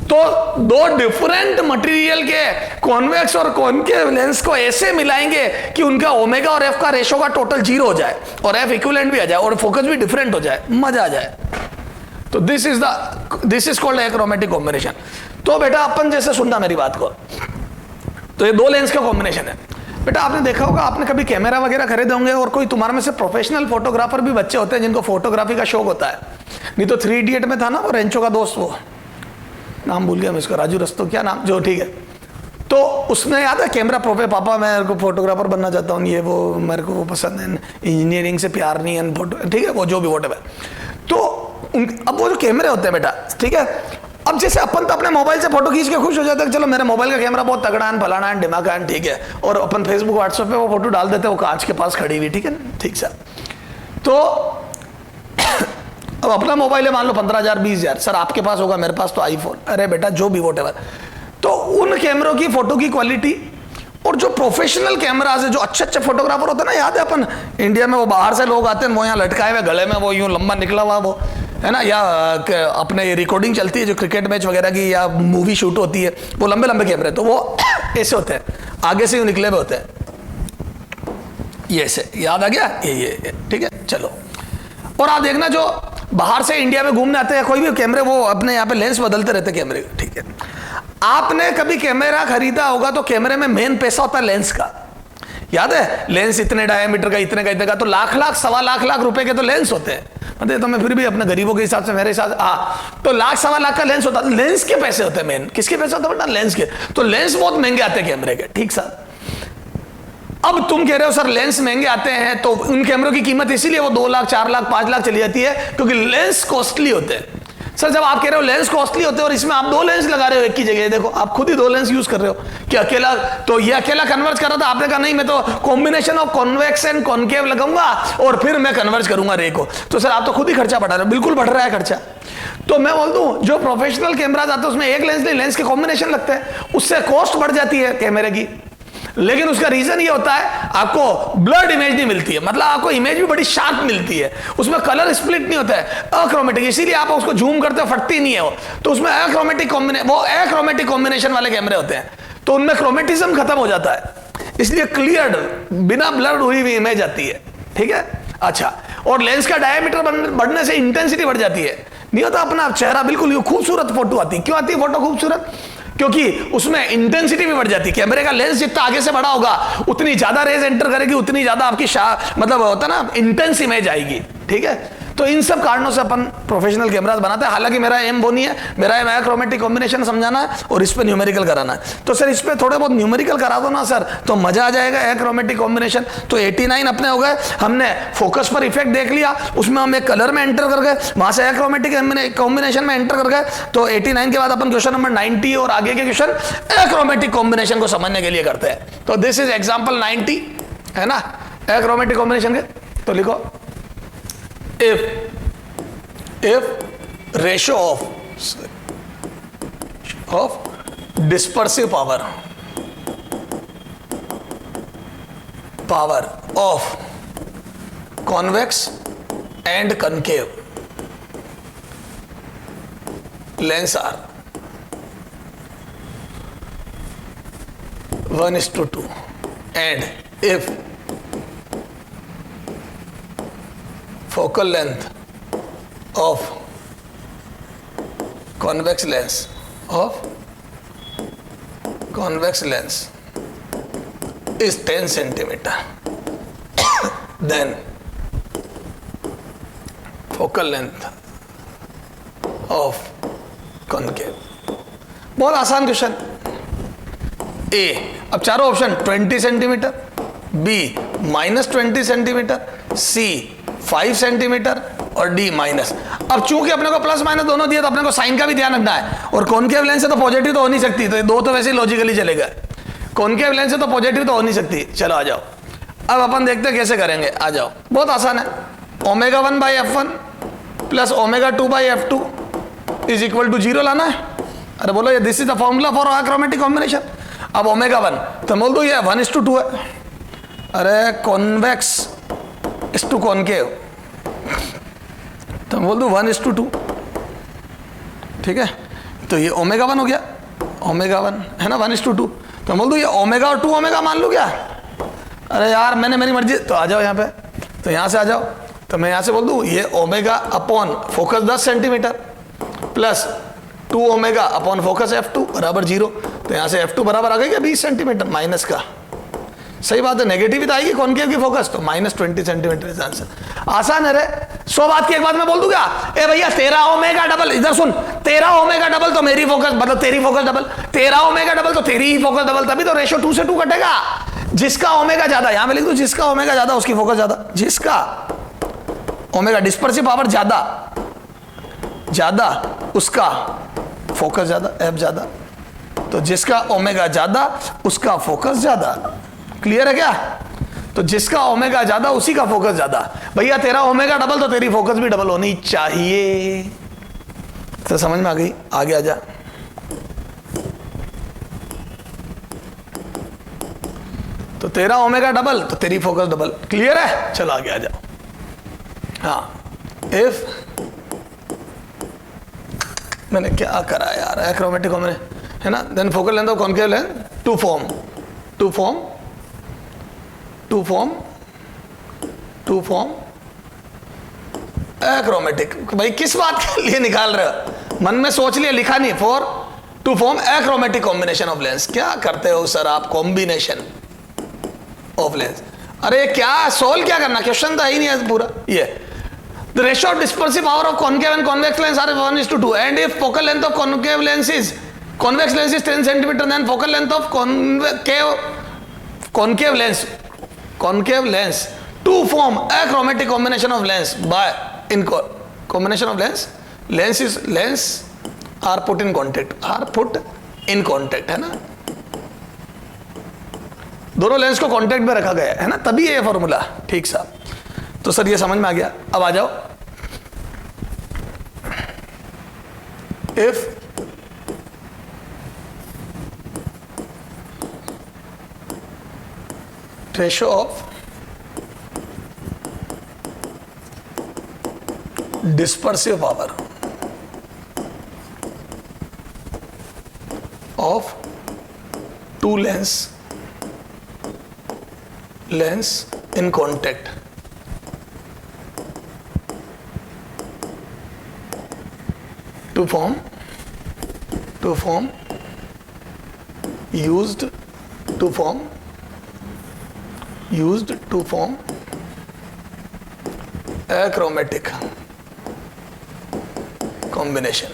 तो दो डिफरेंट मटेरियल के कॉन्वेक्स और कॉनकेव लेंस को ऐसे मिलाएंगे कि उनका ओमेगा और एफ का रेशो का टोटल 0 हो जाए और एफ इक्विवेलेंट भी आ जाए और फोकस भी डिफरेंट हो जाए, मजा आ जाए। तो this is called achromatic combination. तो बेटा अपन जैसे सुनना मेरी बात को, तो ये दो लेंस का कॉम्बिनेशन है। बेटा आपने देखा होगा, आपने कभी कैमरा वगैरह खरीदे होंगे और कोई तुम्हारे में से प्रोफेशनल फोटोग्राफर भी बच्चे होते हैं जिनको फोटोग्राफी का शौक होता है। नहीं तो 3 इडियट में था ना वो रेंचो का दोस्त, वो नाम भूल गया मैं इसका, राजू रस्तो क्या नाम, जो ठीक है। तो उसने याद है कैमरा प्रोफे, पापा मैं को फोटोग्राफर बनना चाहता हूँ, ये वो मेरे को वो पसंद है, इंजीनियरिंग से प्यार नहीं है, फोटो ठीक है, वो जो भी वोटेवर। तो अब वो जो कैमरे होते हैं बेटा, ठीक है, अब जैसे अपन तो अपने मोबाइल से फोटो खींच के खुश हो जाते हैं, चलो मेरे मोबाइल का कैमरा बहुत तगड़ा है, फलाना है, दिमाग है, ठीक है, और अपन फेसबुक व्हाट्सएप पे वो फोटो डाल देते हैं, वो कांच के पास खड़ी हुई, ठीक है, ठीक सर। तो अब अपना मोबाइल है, मान लो 15,000 20,000, सर आपके पास होगा, मेरे पास तो आईफोन, अरे बेटा जो भी वोटेवर। तो उन कैमरों की फोटो की क्वालिटी और जो प्रोफेशनल कैमराज है, जो अच्छे फोटोग्राफर होते हैं ना, याद है अपन इंडिया में वो बाहर से लोग आते हैं, वो यहाँ लटकाए हुए गले में वो यूं लंबा निकला हुआ वो है ना, या अपने रिकॉर्डिंग चलती है जो क्रिकेट मैच वगैरह की या मूवी शूट होती है, वो लंबे लंबे कैमरे, तो वो ऐसे होते हैं, आगे से यूं निकले हुए होते हैं, ये ऐसे, याद आ गया ये ठीक है। चलो, और आप देखना जो बाहर से इंडिया में घूमने आते हैं कोई भी कैमरे, वो अपने यहाँ पे लेंस बदलते रहते कैमरे, ठीक है। आपने कभी कैमरा खरीदा होगा तो कैमरे में मेन पैसा होता है लेंस का, याद है, लेंस इतने डायमीटर का, इतने का, इतने का, तो लाख सवा लाख रुपए के तो लेंस होते हैं, मतलब तो मैं फिर भी अपने गरीबों के हिसाब से, मेरे हिसाब से हाँ, तो लाख सवा लाख का लेंस होता है, लेंस के पैसे होते हैं मेन, किसके पैसे होते हैं बेटा, लेंस के। तो लेंस बहुत महंगे आते हैं कैमरे के, ठीक सर। अब तुम कह रहे हो सर लेंस महंगे आते हैं, तो उन कैमरों की कीमत इसीलिए वो 2 लाख 4 लाख 5 लाख चली जाती है क्योंकि लेंस कॉस्टली होते हैं। सर जब आप कह रहे हो लेंस कॉस्टली होते हैं और इसमें आप 2 लेंस लगा रहे हो एक की जगह, देखो आप खुद ही 2 लेंस यूज कर रहे हो कि अकेला, तो ये अकेला कन्वर्ज कर रहा था, आपने कहा नहीं मैं तो combination of convex and concave लगाऊंगा और फिर मैं कन्वर्ज करूंगा रे को। तो सर आप तो खुद ही खर्चा बढ़ा रहे हो, बिल्कुल बढ़ रहा है खर्चा। तो मैं बोल दूं जो प्रोफेशनल कैमराज आते हैं उसमें एक लेंस नहीं, लेंस के कॉम्बिनेशन लगते हैं, उससे कॉस्ट बढ़ जाती है कैमरे की, लेकिन उसका रीजन ये होता है आपको ब्लर्ड इमेज नहीं मिलती है, मतलब आपको इमेज भी बड़ी शार्प मिलती है, उसमें कलर स्प्लिट नहीं होता है, अक्रोमेटिक, इसीलिए आप उसको जूम करते हो फटती नहीं है वो, तो उसमें अक्रोमेटिक कॉम्बिनेशन वाले कैमरे होते हैं, तो उनमें क्रोमेटिज्म खत्म हो जाता है। इसलिए क्लियर बिना ब्लर हुई हुई इमेज आती है, ठीक है। अच्छा, और लेंस का डायमीटर बढ़ने से इंटेंसिटी बढ़ जाती है। नहीं होता अपना चेहरा बिल्कुल खूबसूरत फोटो आती है। क्यों आती है फोटो खूबसूरत? क्योंकि उसमें इंटेंसिटी भी बढ़ जाती है। कैमरे का लेंस जितना आगे से बड़ा होगा उतनी ज्यादा रेज एंटर करेगी, उतनी ज्यादा आपकी मतलब होता ना इंटेंस इमेज आएगी, ठीक है। तो इन सब कारणों से अपन प्रोफेशनल कैमरास बनाते हैं। हालांकि मेरा एम वो नहीं है, मेरा एम क्रोमेटिक कॉम्बिनेशन समझाना है और इस पे न्यूमेरिकल कराना है। तो सर इस पे थोड़े बहुत न्यूमेरिकल करा दो ना सर, तो मजा आ जाएगा। क्रोमेटिक कॉम्बिनेशन तो 89 अपने हो गए। हमने फोकस पर इफेक्ट देख लिया, उसमें हम एक कलर में एंटर कर गए, वहां से क्रोमेटिक कॉम्बिनेशन में एंटर कर गए। तो 89 के बाद अपन क्वेश्चन नंबर 90 और आगे के क्वेश्चन क्रोमेटिक कॉम्बिनेशन को समझने के लिए करते हैं। तो दिस इज एग्जाम्पल 90 है ना, क्रोमेटिक कॉम्बिनेशन के। तो लिखो, if ratio of dispersive power of convex and concave lens are 1:2, and if focal length of convex lens is 10 centimeter, then focal length of concave। बहुत आसान क्वेश्चन। ए, अब चारों option 20 centimetre, B -20 centimetre, सी 5 centimetre और D minus. अब चूंकि अपने को plus minus दोनों दिए तो अपने को साइन का भी ध्यान रखना है। और कॉनकेव लेंस से तो पॉजिटिव तो हो नहीं सकती, तो ये दो तो वैसे ही लॉजिकली चलेगा। कॉनकेव लेंस से तो पॉजिटिव तो हो नहीं सकती। चलो आ जाओ, अब अपन देखते हैं कैसे करेंगे। आ जाओ, बहुत आसान है। ω1/f1 plus ω2/f2 is equal to 0 लाना है। अरे बोलो ये this is the formula for chromatic combination. अब ω1 तो बोल दो ये 1:2 है। अरे कॉन्वेक्स इज टू कॉनकेव तो बोल दो 1:2, ठीक है। तो ये ω1 हो गया, ω1 है ना 1:2। तो बोल दो ये ω और 2ω मान लो क्या? अरे यार मैंने मेरी मर्जी। तो आ जाओ यहाँ पे, तो यहाँ से आ जाओ। तो मैं यहाँ से बोल दूँ ये ω upon focus 10 centimetre plus 2ω upon focus f2 बराबर 0। तो यहाँ से f2 बराबर आ गया क्या 20 सेंटीमीटर माइनस का। सही बात है, नेगेटिव ही तो आएगी कॉनकेव की फोकस, तो -20 सेंटीमीटर इज आंसर। आसान है रे। 100 बात की एक बात मैं बोल दूं क्या? ए भैया 13ω डबल, इधर सुन, 13ω डबल तो मेरी फोकस मतलब तेरी फोकस डबल, 13ω डबल तो तेरी ही फोकस डबल, तभी तो रेशो 2 से 2 कटेगा। जिसका ओमेगा ज्यादा, यहां पे लिख दो जिसका ओमेगा ज्यादा उसकी फोकस ज्यादा, जिसका ओमेगा डिस्पर्सिव पावर ज्यादा उसका फोकस ज्यादा, एफ ज्यादा। तो जिसका ओमेगा ज्यादा उसका फोकस ज्यादा। क्लियर है क्या? तो जिसका ओमेगा ज्यादा उसी का फोकस ज्यादा। भैया तेरा ओमेगा डबल तो तेरी फोकस भी डबल होनी चाहिए। तो समझ में आ गई? आगे आ जा। तो तेरा ओमेगा डबल तो तेरी फोकस डबल। क्लियर है? चलो आगे आ जाओ। हाँ, इफ मैंने क्या करा यार, एक्रोमेटिक है ना, then focal length of concave lens to form achromatic. भाई किस बात के लिए निकाल रहे हो? मन में सोच लिया, लिखा नहीं। To form achromatic combination of lens. क्या करते हो सर आप? Combination of lens. अरे क्या सोल्व क्या करना, क्वेश्चन तो है ही नहीं है पूरा। ये the ratio of dispersive power of concave and convex lens are 1:2, and if focal length of convex lens is 10 centimeter, then focal length of concave lens to form achromatic combination of lens by in combination of lens are put in contact है ना, दोनों lens को contact में रखा गया है ना, तभी ये फॉर्मूला। ठीक साहब, तो सर ये समझ में आ गया। अब आ जाओ, if ratio of dispersive power of two lens lens in contact to form used to form achromatic combination.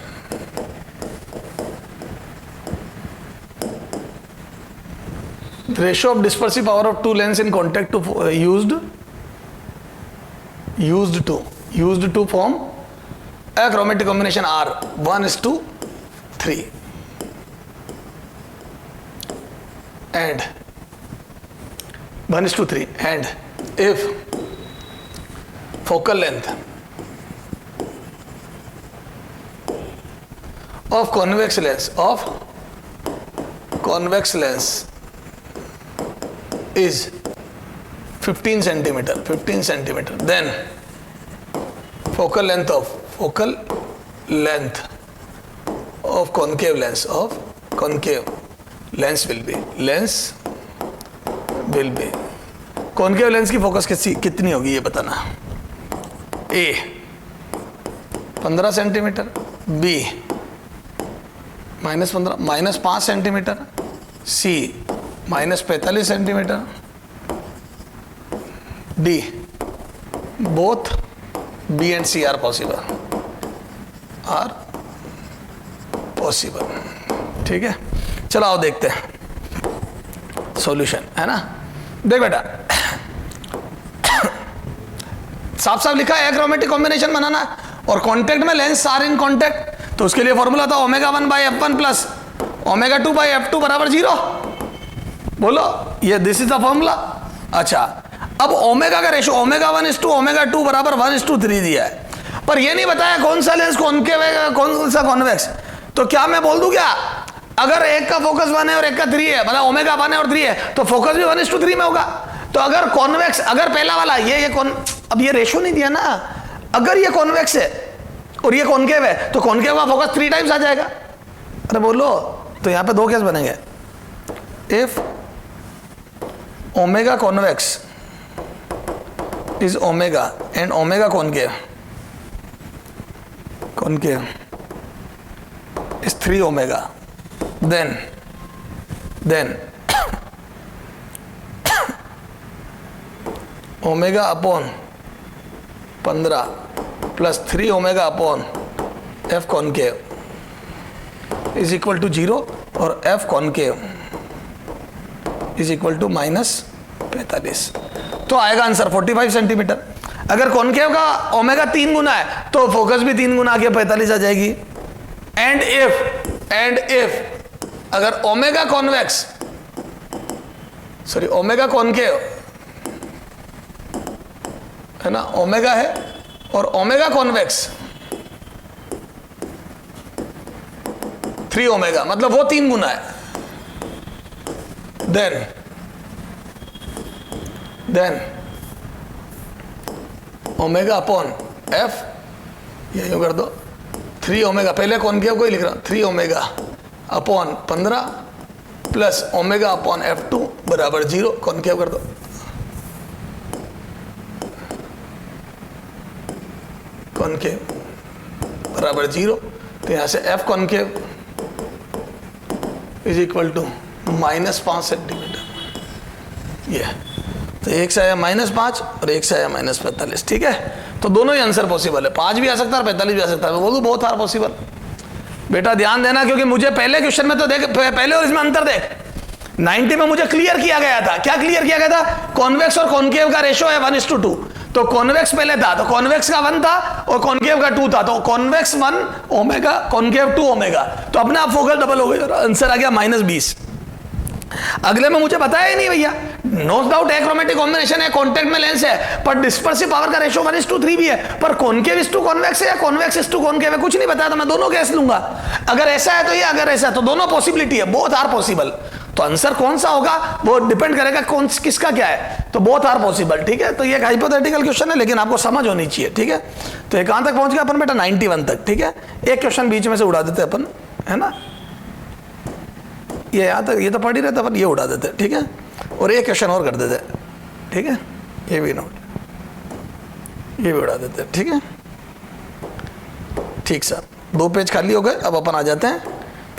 The ratio of dispersive power of two lenses in contact to used to form achromatic combination are 1:3 and 1:3, and if focal length of convex lens is 15 centimeter, then focal length of concave lens will be concave lens की focus कितनी होगी ये बताना. A 15 centimetre, B -15 -5 centimetre, C -45 centimetre, D both B and C are possible. ठीक है, चलो आओ देखते हैं सॉल्यूशन, है ना. देख बेटा, साफ साफ लिखा है एक्रोमेटिक कॉम्बिनेशन बनाना और कॉन्टेक्ट में लेंस आर इन कॉन्टेक्ट, तो उसके लिए फॉर्मूला था ω1/f1 प्लस ω2/f2 बराबर 0. बोलो, ये दिस इज द फॉर्मूला. अच्छा, अब ओमेगा का रेशो ω1:ω2 बराबर 1:3 दिया है, पर ये नहीं बताया कौन सा लेंस कॉन्केव है कौन सा कॉन्वेक्स. तो क्या मैं बोल दूं क्या, अगर एक का फोकस 1 है और एक का 3 है, मतलब ओमेगा 1 है और 3 है, तो फोकस भी 1:3 में होगा. तो अगर कॉन्वेक्स, अगर पहला वाला ये अब ये रेशो नहीं दिया ना, अगर ये कॉन्वेक्स है और ये कॉन्केव है तो कॉन्केव का फोकस 3 टाइम्स आ जाएगा. अरे बोलो, तो यहां पे दो केस बनेंगे. If omega convex is omega and omega concave is 3 omega, then omega upon 15 plus 3 omega upon f concave is equal to 0 और f concave is equal to -45. तो आएगा आंसर 45 सेंटीमीटर. अगर कॉन्केव का ओमेगा 3 गुना है तो focus भी 3 गुना आके 45 आ जाएगी. एंड इफ अगर ओमेगा कॉन्केव है ना, ओमेगा है और ओमेगा कॉन्वेक्स 3 ओमेगा, मतलब वो 3 गुना है, देन ओमेगा अपॉन एफ, ये यूं कर दो 3 ओमेगा, पहले कॉन्केव को ही लिख रहा हूं, 3 omega upon 15 plus omega upon f2 बराबर 0. कॉन्केव कर दो, कॉन्केव बराबर 0. तो यहां से f concave is equal to -5 centimetre. ये तो एक से आया -5 और एक से आया -45. ठीक है, तो दोनों ही आंसर पॉसिबल है. 5 भी आ सकता है और 45 भी आ सकता है. मैं बोलूँ बहुत आर पॉसिबल. बेटा ध्यान देना, क्योंकि मुझे पहले क्वेश्चन में तो देख, पहले और इसमें अंतर देख. 90 में मुझे क्लियर किया गया था. क्या क्लियर किया गया था? कॉन्वेक्स और कॉन्केव का रेशो है 1:2. तो कॉन्वेक्स पहले था, तो कॉन्वेक्स का 1 था और कॉन्केव का 2 था. तो कॉन्वेक्स 1 ओमेगा, कॉन्केव 2 ओमेगा. तो अपने आप फोकस डबल हो गया, आंसर आ गया -20. अगले में मुझे बताया ही नहीं भैया. नो डाउट एक्रोमेटिक कॉम्बिनेशन है, कॉन्टेक्ट में लेंस है, पर डिस्पर्सिव पावर का रेशो 1:3 भी है, पर कॉन्केव इज टू कॉन्वेक्स है या कॉन्वेक्स इज टू कॉन्केव है, कुछ नहीं बताया. तो मैं दोनों केस लूंगा. अगर ऐसा है तो ये, अगर ऐसा है तो दोनों पॉसिबिलिटी है, बोथ आर पॉसिबल. तो आंसर कौन सा होगा वो डिपेंड करेगा कौन किसका क्या है. तो बोथ आर पॉसिबल. ठीक है, तो ये एक हाइपोथेटिकल क्वेश्चन है, लेकिन आपको समझ होनी चाहिए. ठीक है, तो ये कहां तक पहुंच गया अपन बेटा? 91 तक. ठीक है, एक क्वेश्चन बीच में से उड़ा देते अपन, है ना. ये यहाँ तक, ये तो पढ़ ही रहता, अपन ये उड़ा देते. ठीक है, और एक क्वेश्चन और कर देते. ठीक है, ये भी नोट, ये भी उड़ा देते हैं, ठीक है। ठीक सर, 2 पेज खाली हो गए। अब अपन आ जाते हैं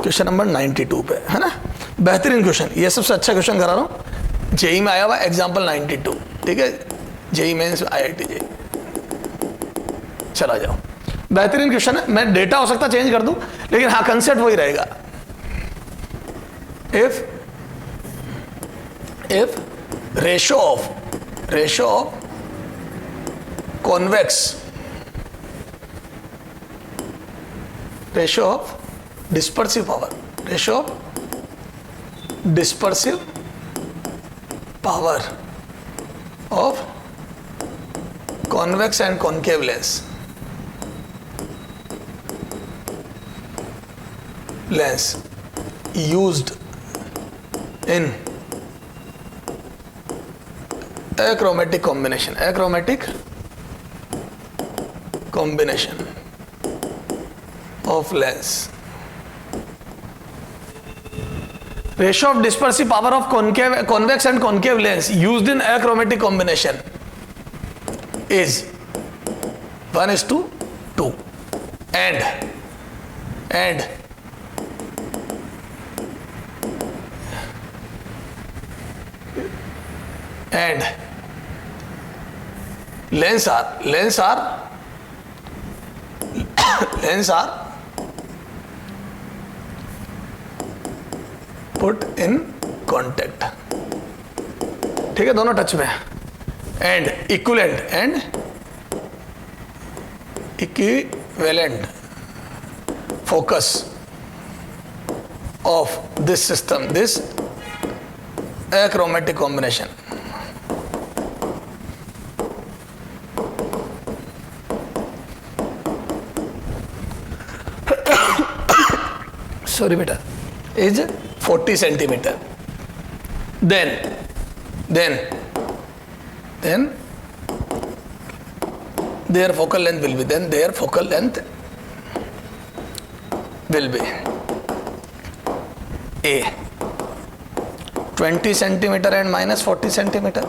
क्वेश्चन नंबर 92 पे, है ना। बेहतरीन क्वेश्चन, ये सबसे अच्छा क्वेश्चन करा रहा हूँ, जेई में आया हुआ एग्जाम्पल 92, ठीक है, जेई मेंस IIT जेई। चला जाओ, बेहतरीन क्वेश्चन है। मैं डेटा हो सकता चेंज कर दूं, लेकिन हाँ कंसेप्ट वही रहेगा। if ratio of convex ratio of dispersive power of convex and concave lens used in achromatic combination of lens. Ratio of dispersive power of convex and concave lens used in achromatic combination is 1:2 and lens are put in contact, ठीक है, दोनों touch में, and equivalent focus of this system, this achromatic combination. Sorry beta, is 40 centimeter. Then their focal length will be A 20 centimeter and minus 40 centimeter,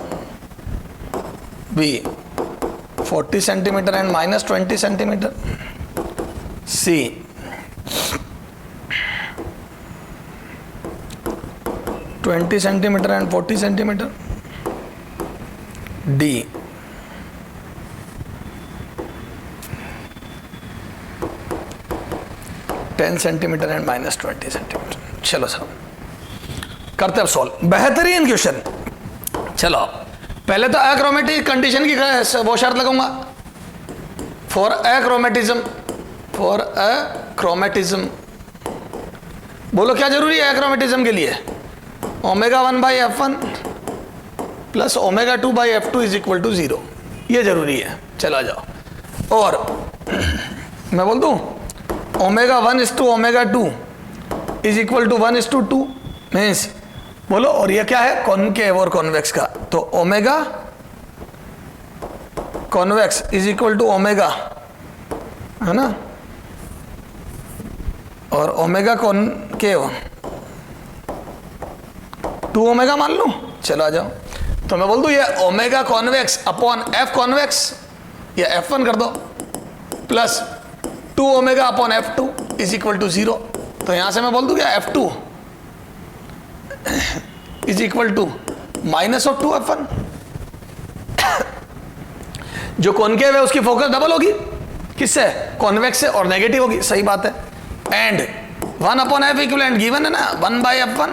B 40 centimeter and minus 20 centimeter, C 20 centimeter and 40 centimeter, D 10 centimeter and minus 20 centimeter. चलो साहब करते अब solve. बेहतरीन question. चलो पहले तो achromatic condition की वो शर्त लगाऊंगा, फॉर अक्रोमेटिज्म बोलो क्या जरूरी है अक्रोमेटिज्म के लिए? Omega 1/f1 plus omega 2/f2 is equal to 0, ये जरूरी है। चला जाओ और मैं बोल दूं omega 1:2 omega 2 is equal to 1:2 means बोलो, और ये क्या है कॉनकेव और कॉन्वेक्स का, तो omega convex is equal to omega, है ना, और ओमेगा कॉनकेव 2 ओमेगा मान लूं। चलो आ जाओ, तो मैं बोल दूं ये omega convex upon F convex, या f1 कर दो, plus 2 omega upon f2 is equal to 0। तो यहां से मैं बोल दूं क्या f2 is equal to minus of 2f1। जो कॉनकेव है उसकी फोकस डबल होगी, किससे? कॉन्वेक्स से, और नेगेटिव होगी, सही बात है। And 1 upon F equivalent given है ना, 1/f1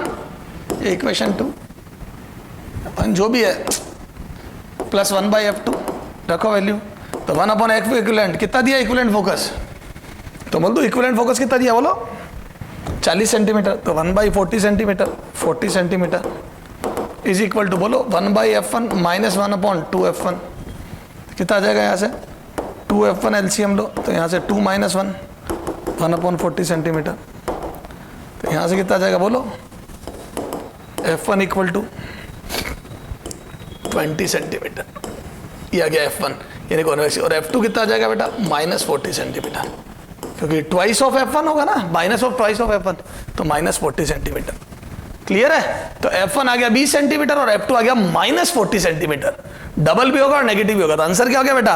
इक्वेशन 2 जो भी है प्लस 1/f2 रखो वैल्यू, तो 1 अपॉन एफ इक्विवेलेंट कितना दिया इक्विवेलेंट फोकस? तो बोल दो इक्विवेलेंट फोकस कितना दिया बोलो? 40 सेंटीमीटर, तो 1/40 centimetre 40 centimetre is equal to बोलो 1/f1 माइनस 1 अपॉन 2f1 कितना आ जाएगा? यहाँ से 2f1 एलसीएम लो, तो यहाँ से 2 माइनस 1 1 अपॉन 40 सेंटीमीटर, तो यहाँ से कितना आ जाएगा बोलो? f1 इक्वल टू 20 सेंटीमीटर, ये आ गया f1 यानी कॉन्वेक्स, और f2 कितना आ जाएगा बेटा? माइनस 40 सेंटीमीटर, क्योंकि ट्वाइस ऑफ f1 होगा ना, minus of twice of f1, तो माइनस 40 सेंटीमीटर। क्लियर है? तो F1 आ गया 20 सेंटीमीटर और F2 आ गया -40 सेंटीमीटर। डबल भी होगा और नेगेटिव भी होगा, तो आंसर क्या हो गया बेटा?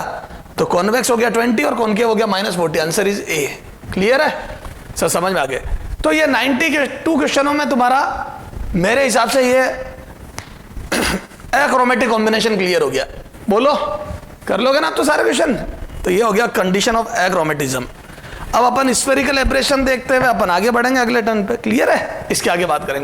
तो कॉन्वेक्स हो गया 20 और कॉनकेव हो गया -40। Answer is a. क्लियर है? सर समझ में आ गए? तो ये 92 क्वेश्चनों में तुम्हारा मेरे हिसाब से ये एक्रोमेटिक कॉम्बिनेशन क्लियर हो गया। बोलो, कर लोगे ना आप तो सारे क्वेश्चन? तो ये हो गया कंडीशन ऑफ एक्रोमेटिज्म। अब अपन स्फेरिकल एब्रेशन देखते हुए अपन आगे बढ़ेंगे अगले टर्न पे। क्लियर है? इसके आगे बात करेंगे।